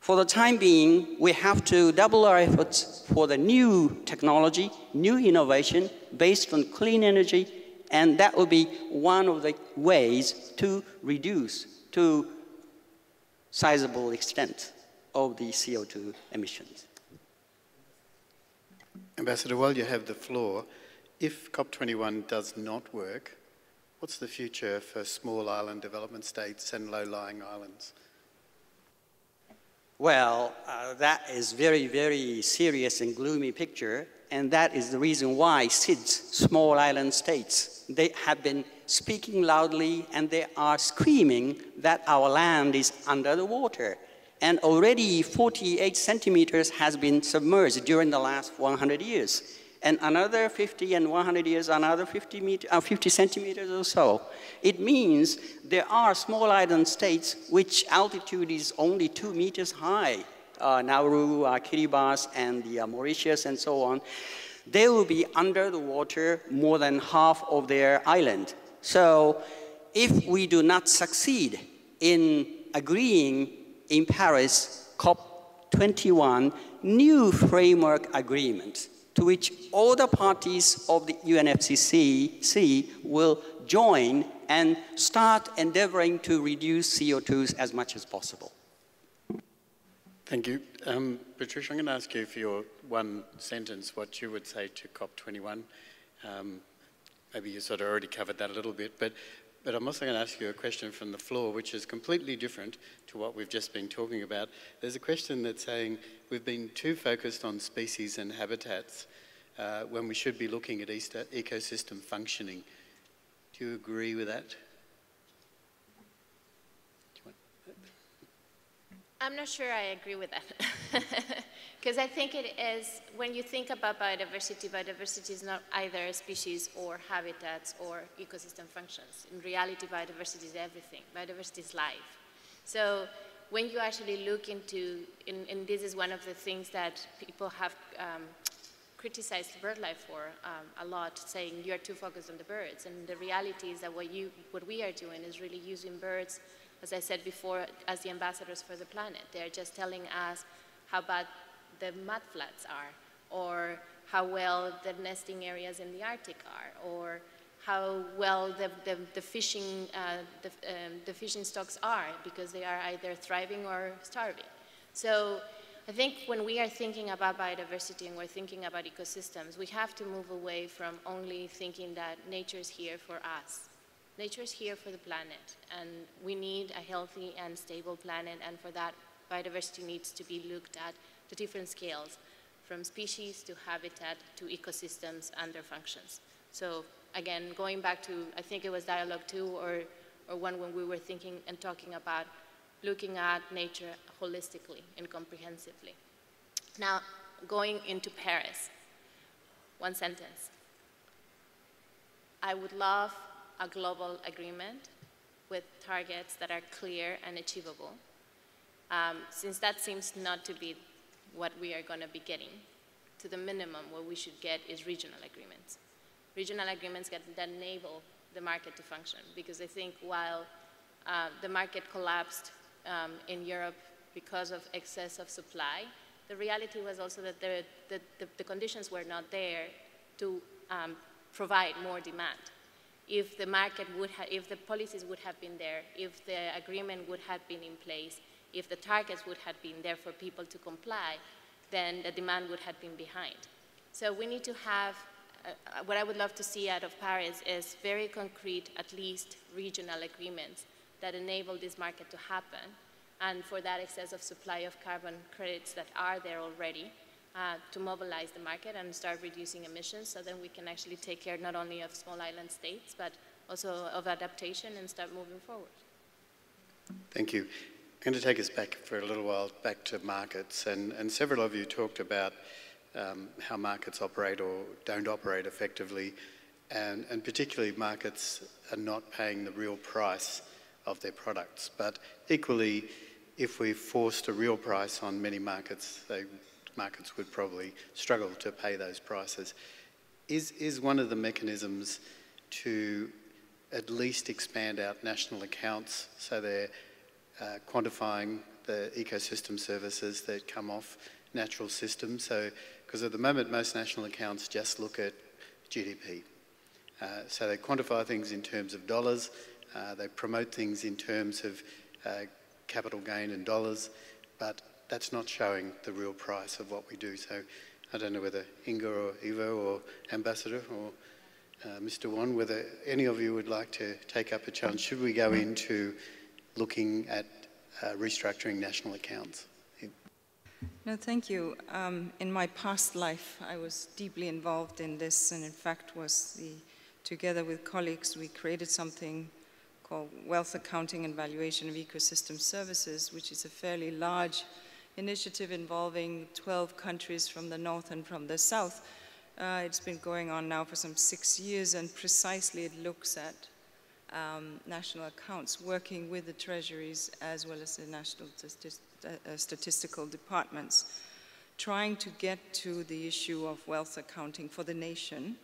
For the time being, we have to double our efforts for the new technology, new innovation based on clean energy, and that will be one of the ways to reduce to sizable extent of the CO2 emissions. Ambassador, while you have the floor, if COP21 does not work, what's the future for small island development states and low-lying islands? Well, that is very, very serious and gloomy picture, and that is the reason why SIDS, small island states, they have been speaking loudly and they are screaming that our land is under the water. And already 48 centimeters has been submerged during the last 100 years. And another 50 and 100 years, another 50 centimeters or so. It means there are small island states which altitude is only 2 meters high. Nauru, Kiribati, and the Mauritius, and so on. They will be under the water more than half of their island. So if we do not succeed in agreeing in Paris, COP21, new framework agreement to which all the parties of the UNFCCC will join and start endeavoring to reduce CO2s as much as possible. Thank you. Patricia, I'm going to ask you for your one sentence, what you would say to COP21. Maybe you sort of already covered that a little bit, but I'm also going to ask you a question from the floor, which is completely different to what we've just been talking about. There's a question that's saying we've been too focused on species and habitats when we should be looking at ecosystem functioning. Do you agree with that? I'm not sure I agree with that. Because I think it is, when you think about biodiversity, biodiversity is not either species or habitats or ecosystem functions. In reality, biodiversity is everything. Biodiversity is life. So when you actually look into, and this is one of the things that people have criticized BirdLife for a lot, saying you're too focused on the birds. And the reality is that what we are doing is really using birds, as I said before, as the ambassadors for the planet. They're just telling us how bad the mudfloods are, or how well the nesting areas in the Arctic are, or how well the fishing stocks are, because they are either thriving or starving. So I think when we are thinking about biodiversity and we're thinking about ecosystems, we have to move away from only thinking that nature is here for us. Nature is here for the planet, and we need a healthy and stable planet, and for that, biodiversity needs to be looked at to different scales, from species to habitat to ecosystems and their functions. So again, going back to, I think it was Dialogue 2 or one when we were thinking and talking about looking at nature holistically and comprehensively. Now, going into Paris, one sentence. I would love a global agreement with targets that are clear and achievable. Since that seems not to be what we are going to be getting, to the minimum what we should get is regional agreements. Regional agreements that enable the market to function, because I think while the market collapsed in Europe because of excess of supply, the reality was also that the conditions were not there to provide more demand. If the market would have, if the policies would have been there, if the agreement would have been in place, if the targets would have been there for people to comply, then the demand would have been behind. So we need to have, what I would love to see out of Paris is very concrete, at least regional agreements that enable this market to happen, and for that excess of supply of carbon credits that are there already, to mobilize the market and start reducing emissions, so then we can actually take care not only of small island states, but also of adaptation and start moving forward. Thank you. I'm going to take us back for a little while, back to markets, and several of you talked about how markets operate or don't operate effectively, and particularly markets are not paying the real price of their products. But equally, if we forced a real price on many markets, markets would probably struggle to pay those prices. Is one of the mechanisms to at least expand out national accounts so they're quantifying the ecosystem services that come off natural systems? So, because at the moment most national accounts just look at GDP. So they quantify things in terms of dollars, they promote things in terms of capital gain in dollars, but that's not showing the real price of what we do. So I don't know whether Inga or Ivo or Ambassador or Mr. Wan, whether any of you would like to take up a challenge. Should we go into looking at restructuring national accounts? No, thank you. In my past life, I was deeply involved in this, and in fact together with colleagues, we created something called Wealth Accounting and Valuation of Ecosystem Services, which is a fairly large initiative involving 12 countries from the north and from the south. It's been going on now for some 6 years, and precisely it looks at national accounts, working with the treasuries as well as the national statistical departments, trying to get to the issue of wealth accounting for the nation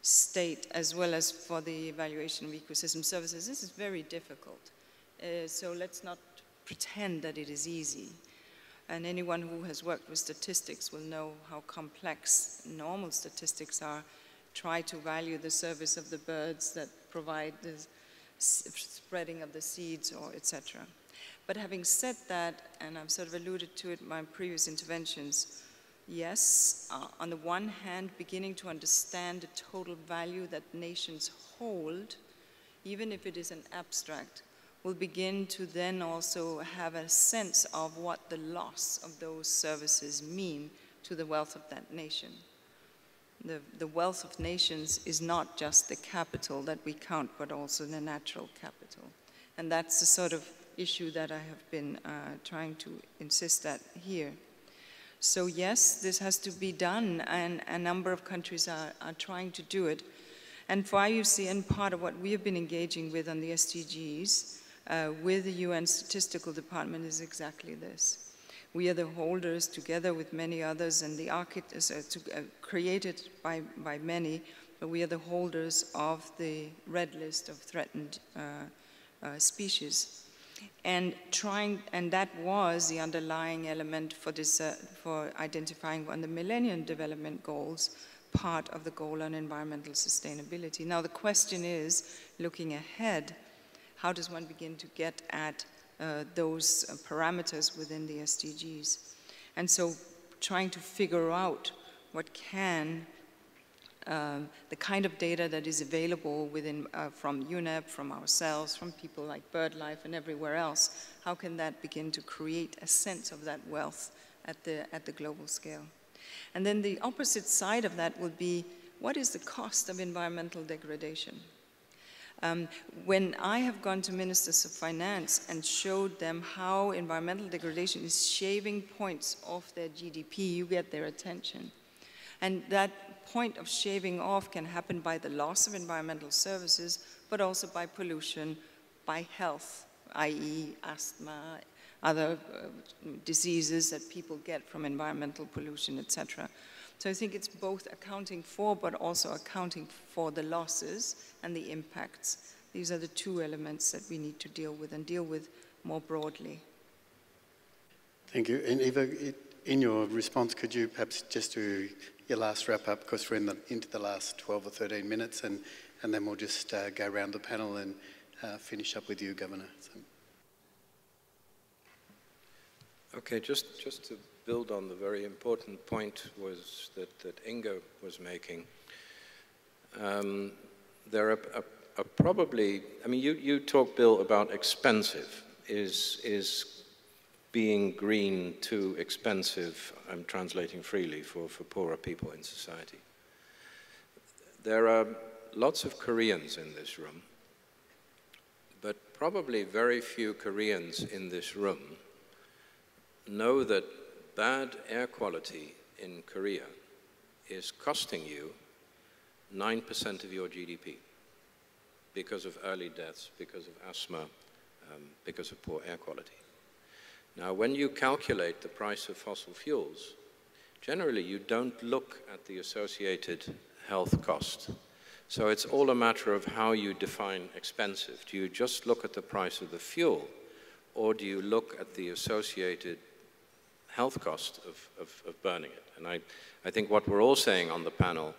state as well as for the evaluation of ecosystem services. This is very difficult. So let's not pretend that it is easy. And anyone who has worked with statistics will know how complex normal statistics are. Try to value the service of the birds that provide the spreading of the seeds, or etc. But having said that, and I've sort of alluded to it in my previous interventions, yes, on the one hand, beginning to understand the total value that nations hold, even if it is an abstract, will begin to then also have a sense of what the loss of those services mean to the wealth of that nation. The wealth of nations is not just the capital that we count, but also the natural capital. And that's the sort of issue that I have been trying to insist at here. So yes, this has to be done, and a number of countries are trying to do it. And for IUCN, part of what we have been engaging with on the SDGs with the UN Statistical Department is exactly this. We are the holders, together with many others, and the created by many, but we are the holders of the red list of threatened species. And that was the underlying element for this, for identifying one of the Millennium Development Goals, part of the goal on environmental sustainability. Now the question is, looking ahead, how does one begin to get at those parameters within the SDGs? And so trying to figure out what can, the kind of data that is available within, from UNEP, from ourselves, from people like BirdLife and everywhere else, how can that begin to create a sense of that wealth at the global scale? And then the opposite side of that would be, what is the cost of environmental degradation? When I have gone to ministers of finance and showed them how environmental degradation is shaving points off their GDP, you get their attention. And that point of shaving off can happen by the loss of environmental services, but also by pollution, by health, i.e. asthma, other diseases that people get from environmental pollution, etc. So I think it's both accounting for, but also accounting for the losses and the impacts. These are the two elements that we need to deal with, and deal with more broadly. Thank you. And Eva, in your response, could you perhaps just do your last wrap up, because we're into the last 12 or 13 minutes, and then we'll just go around the panel and finish up with you, Governor. So. Okay, just to build on the very important point was that Inga was making. There are probably, I mean, you talk, Bill, about expensive. Is being green too expensive? I'm translating freely for poorer people in society. There are lots of Koreans in this room, but probably very few Koreans in this room know that bad air quality in Korea is costing you 9% of your GDP because of early deaths, because of asthma, because of poor air quality. Now, when you calculate the price of fossil fuels, generally you don't look at the associated health cost. So it's all a matter of how you define expensive. Do you just look at the price of the fuel, or do you look at the associated health cost of burning it? And I think what we're all saying on the panel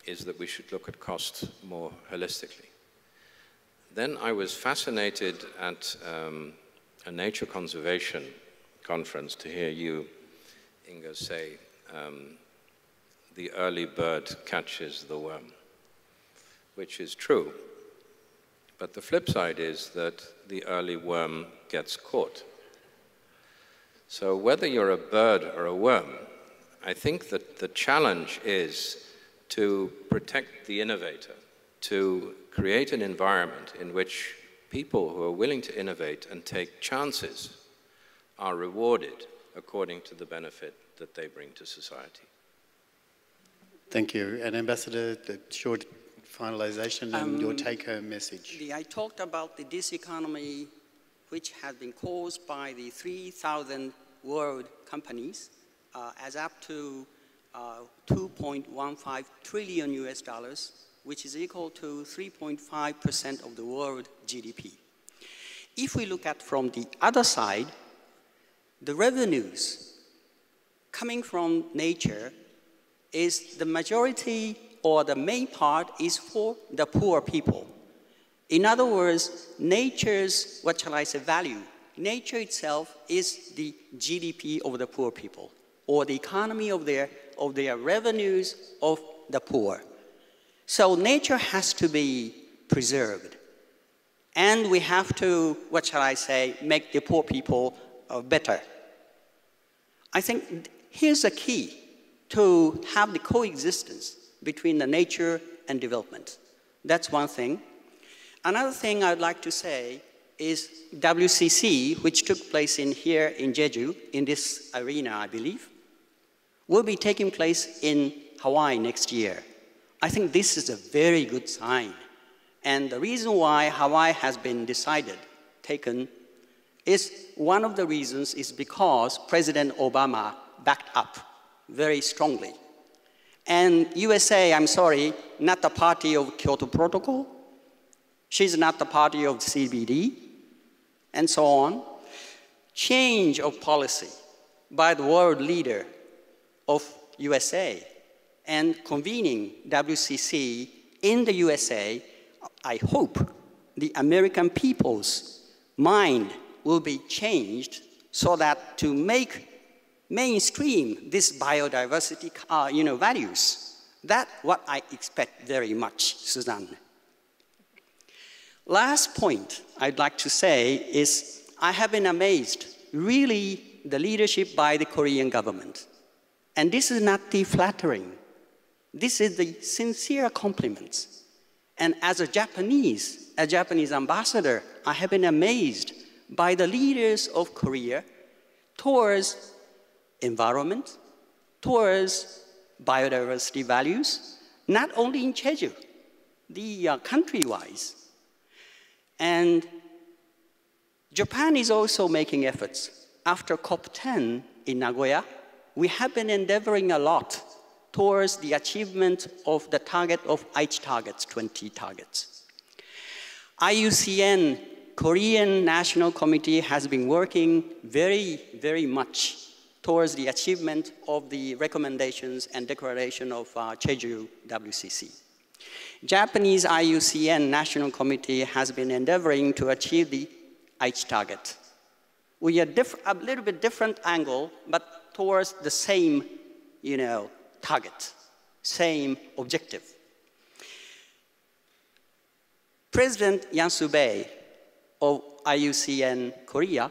is that we should look at costs more holistically. Then I was fascinated at a nature conservation conference to hear you, Inga, say, the early bird catches the worm, which is true. But the flip side is that the early worm gets caught. So whether you're a bird or a worm, I think that the challenge is to protect the innovator, to create an environment in which people who are willing to innovate and take chances are rewarded according to the benefit that they bring to society. Thank you. And Ambassador, the short finalization and your take-home message. I talked about the diseconomy which has been caused by the 3,000 world companies as up to 2.15 trillion US dollars, which is equal to 3.5% of the world GDP. If we look at from the other side, the revenues coming from nature is the majority, or the main part is for the poor people. In other words, nature's, what shall I say, value. Nature itself is the GDP of the poor people, or the economy of their revenues of the poor. So nature has to be preserved. And we have to, what shall I say, make the poor people better. I think here's the key to have the coexistence between the nature and development. That's one thing. Another thing I'd like to say is WCC, which took place here in Jeju, in this arena, I believe, will be taking place in Hawaii next year. I think this is a very good sign. And the reason why Hawaii has been taken, is one of the reasons is because President Obama backed up very strongly. And USA, I'm sorry, not the party of Kyoto Protocol. She's not the party of CBD, and so on. Change of policy by the world leader of USA and convening WCC in the USA, I hope the American people's mind will be changed so that to make mainstream this biodiversity values. That's what I expect very much, Suzanne. Last point I'd like to say is I have been amazed, really, the leadership by the Korean government. And this is not the flattering. This is the sincere compliments. And as a Japanese ambassador, I have been amazed by the leaders of Korea towards environment, towards biodiversity values, not only in Jeju, the country-wise. And Japan is also making efforts. After COP10 in Nagoya, we have been endeavoring a lot towards the achievement of the target of Aichi targets, 20 targets. IUCN, Korean National Committee, has been working very, very much towards the achievement of the recommendations and declaration of Jeju WCC. Japanese IUCN National Committee has been endeavoring to achieve the Aichi target. We are a little bit different angle, but towards the same, target, same objective. President Yang Soo-bae of IUCN Korea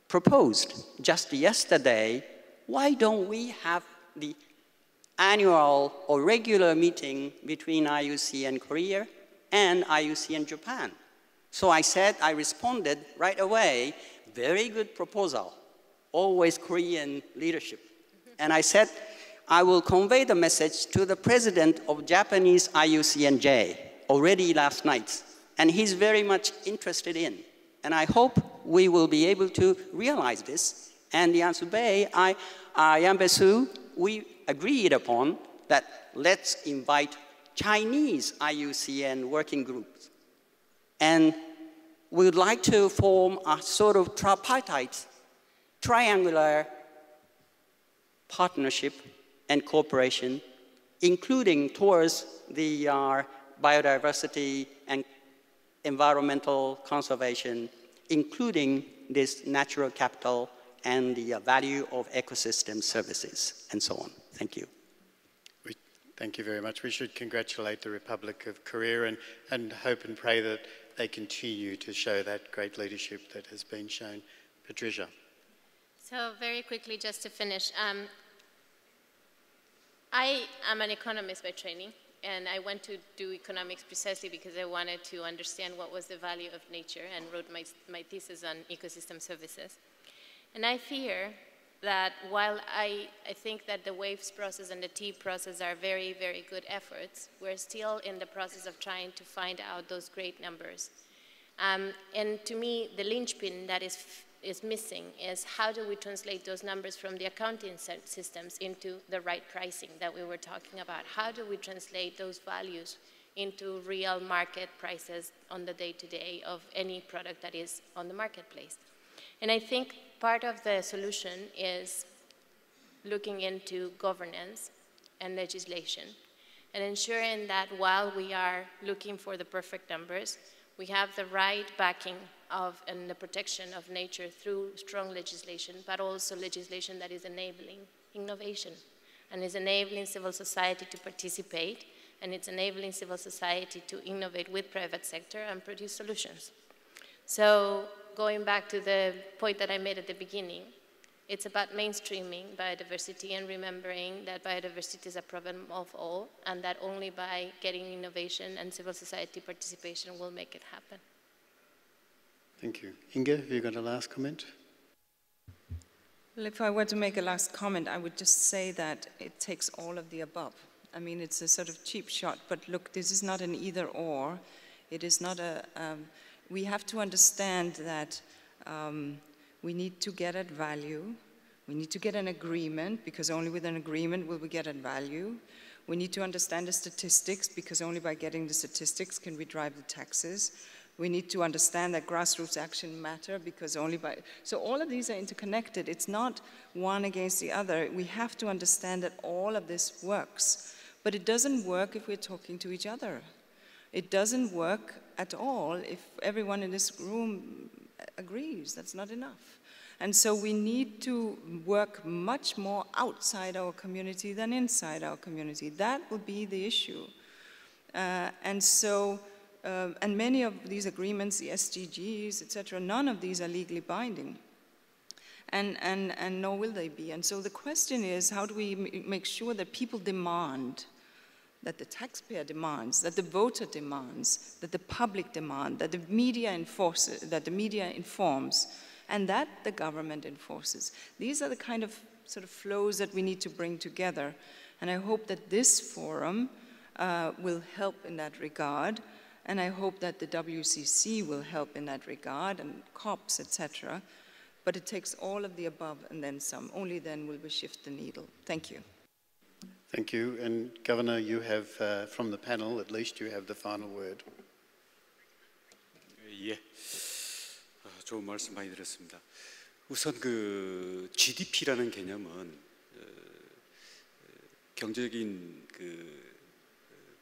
proposed just yesterday, why don't we have the annual or regular meeting between IUCN Korea and IUCN Japan? So I responded right away, very good proposal, always Korean leadership. And I said, I will convey the message to the president of Japanese IUCNJ already last night, and he's very much interested in. And I hope we will be able to realize this. And Yang Soo-bae, Yang Bae-soo, we agreed upon that let's invite Chinese IUCN working groups. And we would like to form a sort of tripartite, triangular partnership and cooperation, including towards the biodiversity and environmental conservation, including this natural capital and the value of ecosystem services, and so on. Thank you. Thank you very much. We should congratulate the Republic of Korea and hope and pray that they continue to show that great leadership that has been shown. Patricia. So very quickly, just to finish, I am an economist by training, and I went to do economics precisely because I wanted to understand what was the value of nature and wrote my thesis on ecosystem services. And I fear that while I think that the WAVES process and the T process are very, very good efforts, we're still in the process of trying to find out those great numbers. And to me, the linchpin that is missing is how do we translate those numbers from the accounting systems into the right pricing that we were talking about? How do we translate those values into real market prices on the day-to-day of any product that is on the marketplace? And I think part of the solution is looking into governance and legislation and ensuring that while we are looking for the perfect numbers, we have the right backing of and the protection of nature through strong legislation, but also legislation that is enabling innovation and is enabling civil society to participate, and it's enabling civil society to innovate with private sector and produce solutions. So going back to the point that I made at the beginning, it's about mainstreaming biodiversity and remembering that biodiversity is a problem of all, and that only by getting innovation and civil society participation will make it happen. Thank you. Inge, have you got a last comment? Well, if I were to make a last comment, I would just say that it takes all of the above. I mean, it's a sort of cheap shot, but look, this is not an either or. It is not a, we have to understand that we need to get at value. We need to get an agreement, because only with an agreement will we get at value. We need to understand the statistics, because only by getting the statistics can we drive the taxes. We need to understand that grassroots action matter, because only by, so all of these are interconnected. It's not one against the other. We have to understand that all of this works, but it doesn't work if we're talking to each other. It doesn't work at all if everyone in this room agrees. That's not enough. And so we need to work much more outside our community than inside our community. That will be the issue. And many of these agreements, the SDGs, etc., none of these are legally binding. And nor will they be. And so the question is, how do we make sure that people demand, that the taxpayer demands, that the voter demands, that the public demand, that the media enforces, that the media informs, and that the government enforces. These are the kind of sort of flows that we need to bring together. And I hope that this forum will help in that regard. And I hope that the WCC will help in that regard, and COPs, etc. But it takes all of the above and then some. Only then will we shift the needle. Thank you. Thank you. And Governor, you have, from the panel, at least you have the final word. 예, 좋은 말씀 많이 들었습니다. 우선 그 GDP라는 개념은 경제적인 그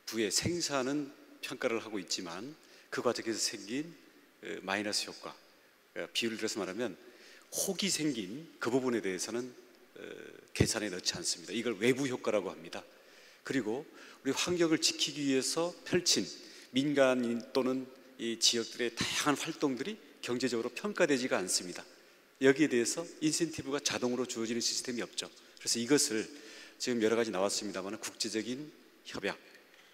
부의 생산은 평가를 하고 있지만 그 과정에서 생긴 마이너스 효과, 비유를 들어서 말하면 혹이 생긴 그 부분에 대해서는 계산에 넣지 않습니다. 이걸 외부 효과라고 합니다. 그리고 우리 환경을 지키기 위해서 펼친 민간 또는 이 지역들의 다양한 활동들이 경제적으로 평가되지가 않습니다. 여기에 대해서 인센티브가 자동으로 주어지는 시스템이 없죠. 그래서 이것을 지금 여러 가지 나왔습니다만 국제적인 협약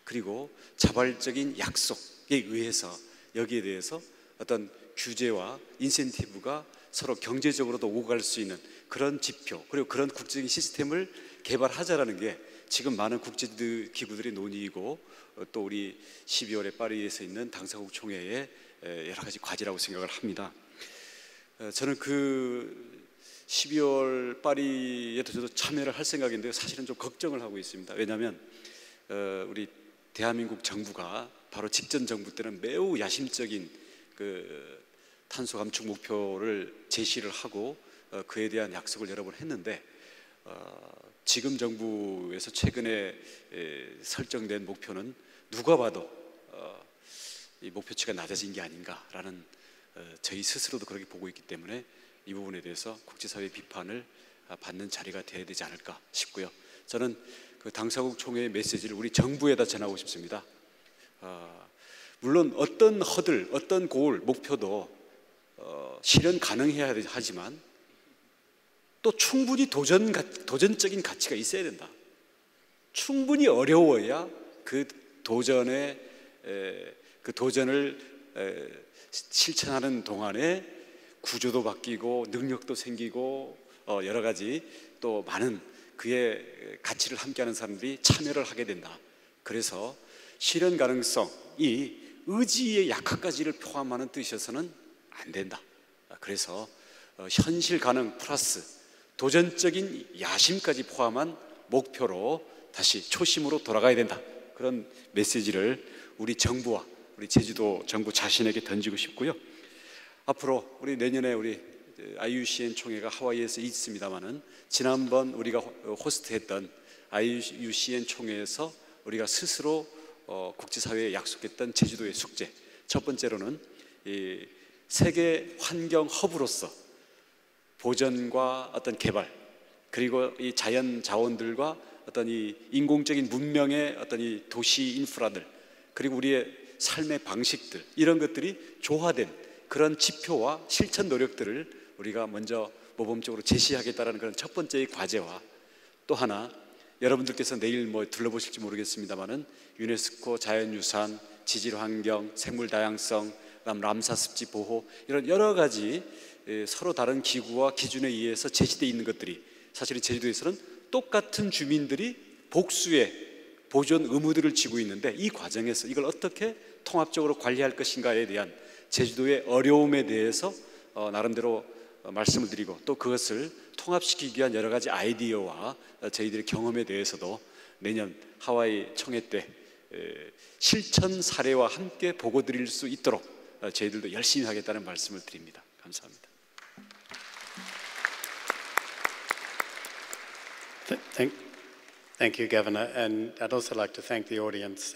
그리고 자발적인 약속에 의해서 여기에 대해서 어떤 규제와 인센티브가 서로 경제적으로도 오고 갈 수 있는 그런 지표 그리고 그런 국제적인 시스템을 개발하자라는 게 지금 많은 국제기구들의 논의이고 또 우리 12월에 파리에서 있는 당사국 총회의 여러 가지 과제라고 생각을 합니다. 저는 그 12월 파리에도 저도 참여를 할 생각인데요. 사실은 좀 걱정을 하고 있습니다. 왜냐하면 우리 대한민국 정부가 바로 직전 정부 때는 매우 야심적인 그 탄소 감축 목표를 제시를 하고 그에 대한 약속을 여러 번 했는데 지금 정부에서 최근에 설정된 목표는 누가 봐도 이 목표치가 낮아진 게 아닌가라는 저희 스스로도 그렇게 보고 있기 때문에 이 부분에 대해서 국제사회의 비판을 받는 자리가 돼야 되지 않을까 싶고요. 저는 그 당사국 총회의 메시지를 우리 정부에다 전하고 싶습니다. 물론 어떤 허들, 어떤 고을, 목표도 실현 가능해야 하지만 또 충분히 도전적인 가치가 있어야 된다. 충분히 어려워야 그 도전을 실천하는 동안에 구조도 바뀌고 능력도 생기고 여러 가지 또 많은 그의 가치를 함께하는 사람들이 참여를 하게 된다. 그래서 실현 가능성이 의지의 약화까지를 포함하는 뜻이어서는 안 된다. 그래서 현실 가능 플러스 도전적인 야심까지 포함한 목표로 다시 초심으로 돌아가야 된다. 그런 메시지를 우리 정부와 우리 제주도 정부 자신에게 던지고 싶고요. 앞으로 우리 내년에 우리 IUCN 총회가 하와이에서 있습니다만은 지난번 우리가 호스트했던 IUCN 총회에서 우리가 스스로 국제사회에 약속했던 제주도의 숙제, 첫 번째로는 이 세계 환경 허브로서 보전과 어떤 개발 그리고 이 자연 자원들과 어떤 이 인공적인 문명의 어떤 이 도시 인프라들 그리고 우리의 삶의 방식들 이런 것들이 조화된 그런 지표와 실천 노력들을 우리가 먼저 모범적으로 제시하겠다는 그런 첫 번째의 과제와 또 하나 여러분들께서 내일 둘러보실지 모르겠습니다만은 유네스코 자연유산, 지질환경, 생물다양성, 람사습지 보호 이런 여러 가지 서로 다른 기구와 기준에 의해서 제시되어 있는 것들이 사실은 제주도에서는 똑같은 주민들이 복수의 보존 의무들을 지고 있는데 이 과정에서 이걸 어떻게 통합적으로 관리할 것인가에 대한 제주도의 어려움에 대해서 나름대로 말씀을 드리고 또 그것을 통합시키기 위한 여러 가지 아이디어와 저희들의 경험에 대해서도 내년 하와이 총회 때 실천 사례와 함께 보고 드릴 수 있도록 저희들도 열심히 하겠다는 말씀을 드립니다. 감사합니다. Thank you, Governor, and I'd also like to thank the audience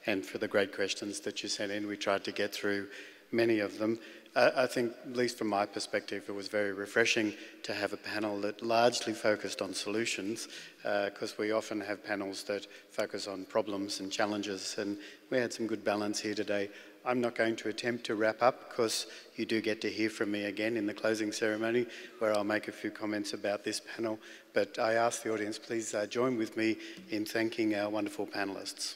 and for the great questions that you sent in. We tried to get through many of them. I think, at least from my perspective, it was very refreshing to have a panel that largely focused on solutions, because we often have panels that focus on problems and challenges, and we had some good balance here today. I'm not going to attempt to wrap up, because you do get to hear from me again in the closing ceremony, where I'll make a few comments about this panel, but I ask the audience, please join with me in thanking our wonderful panellists.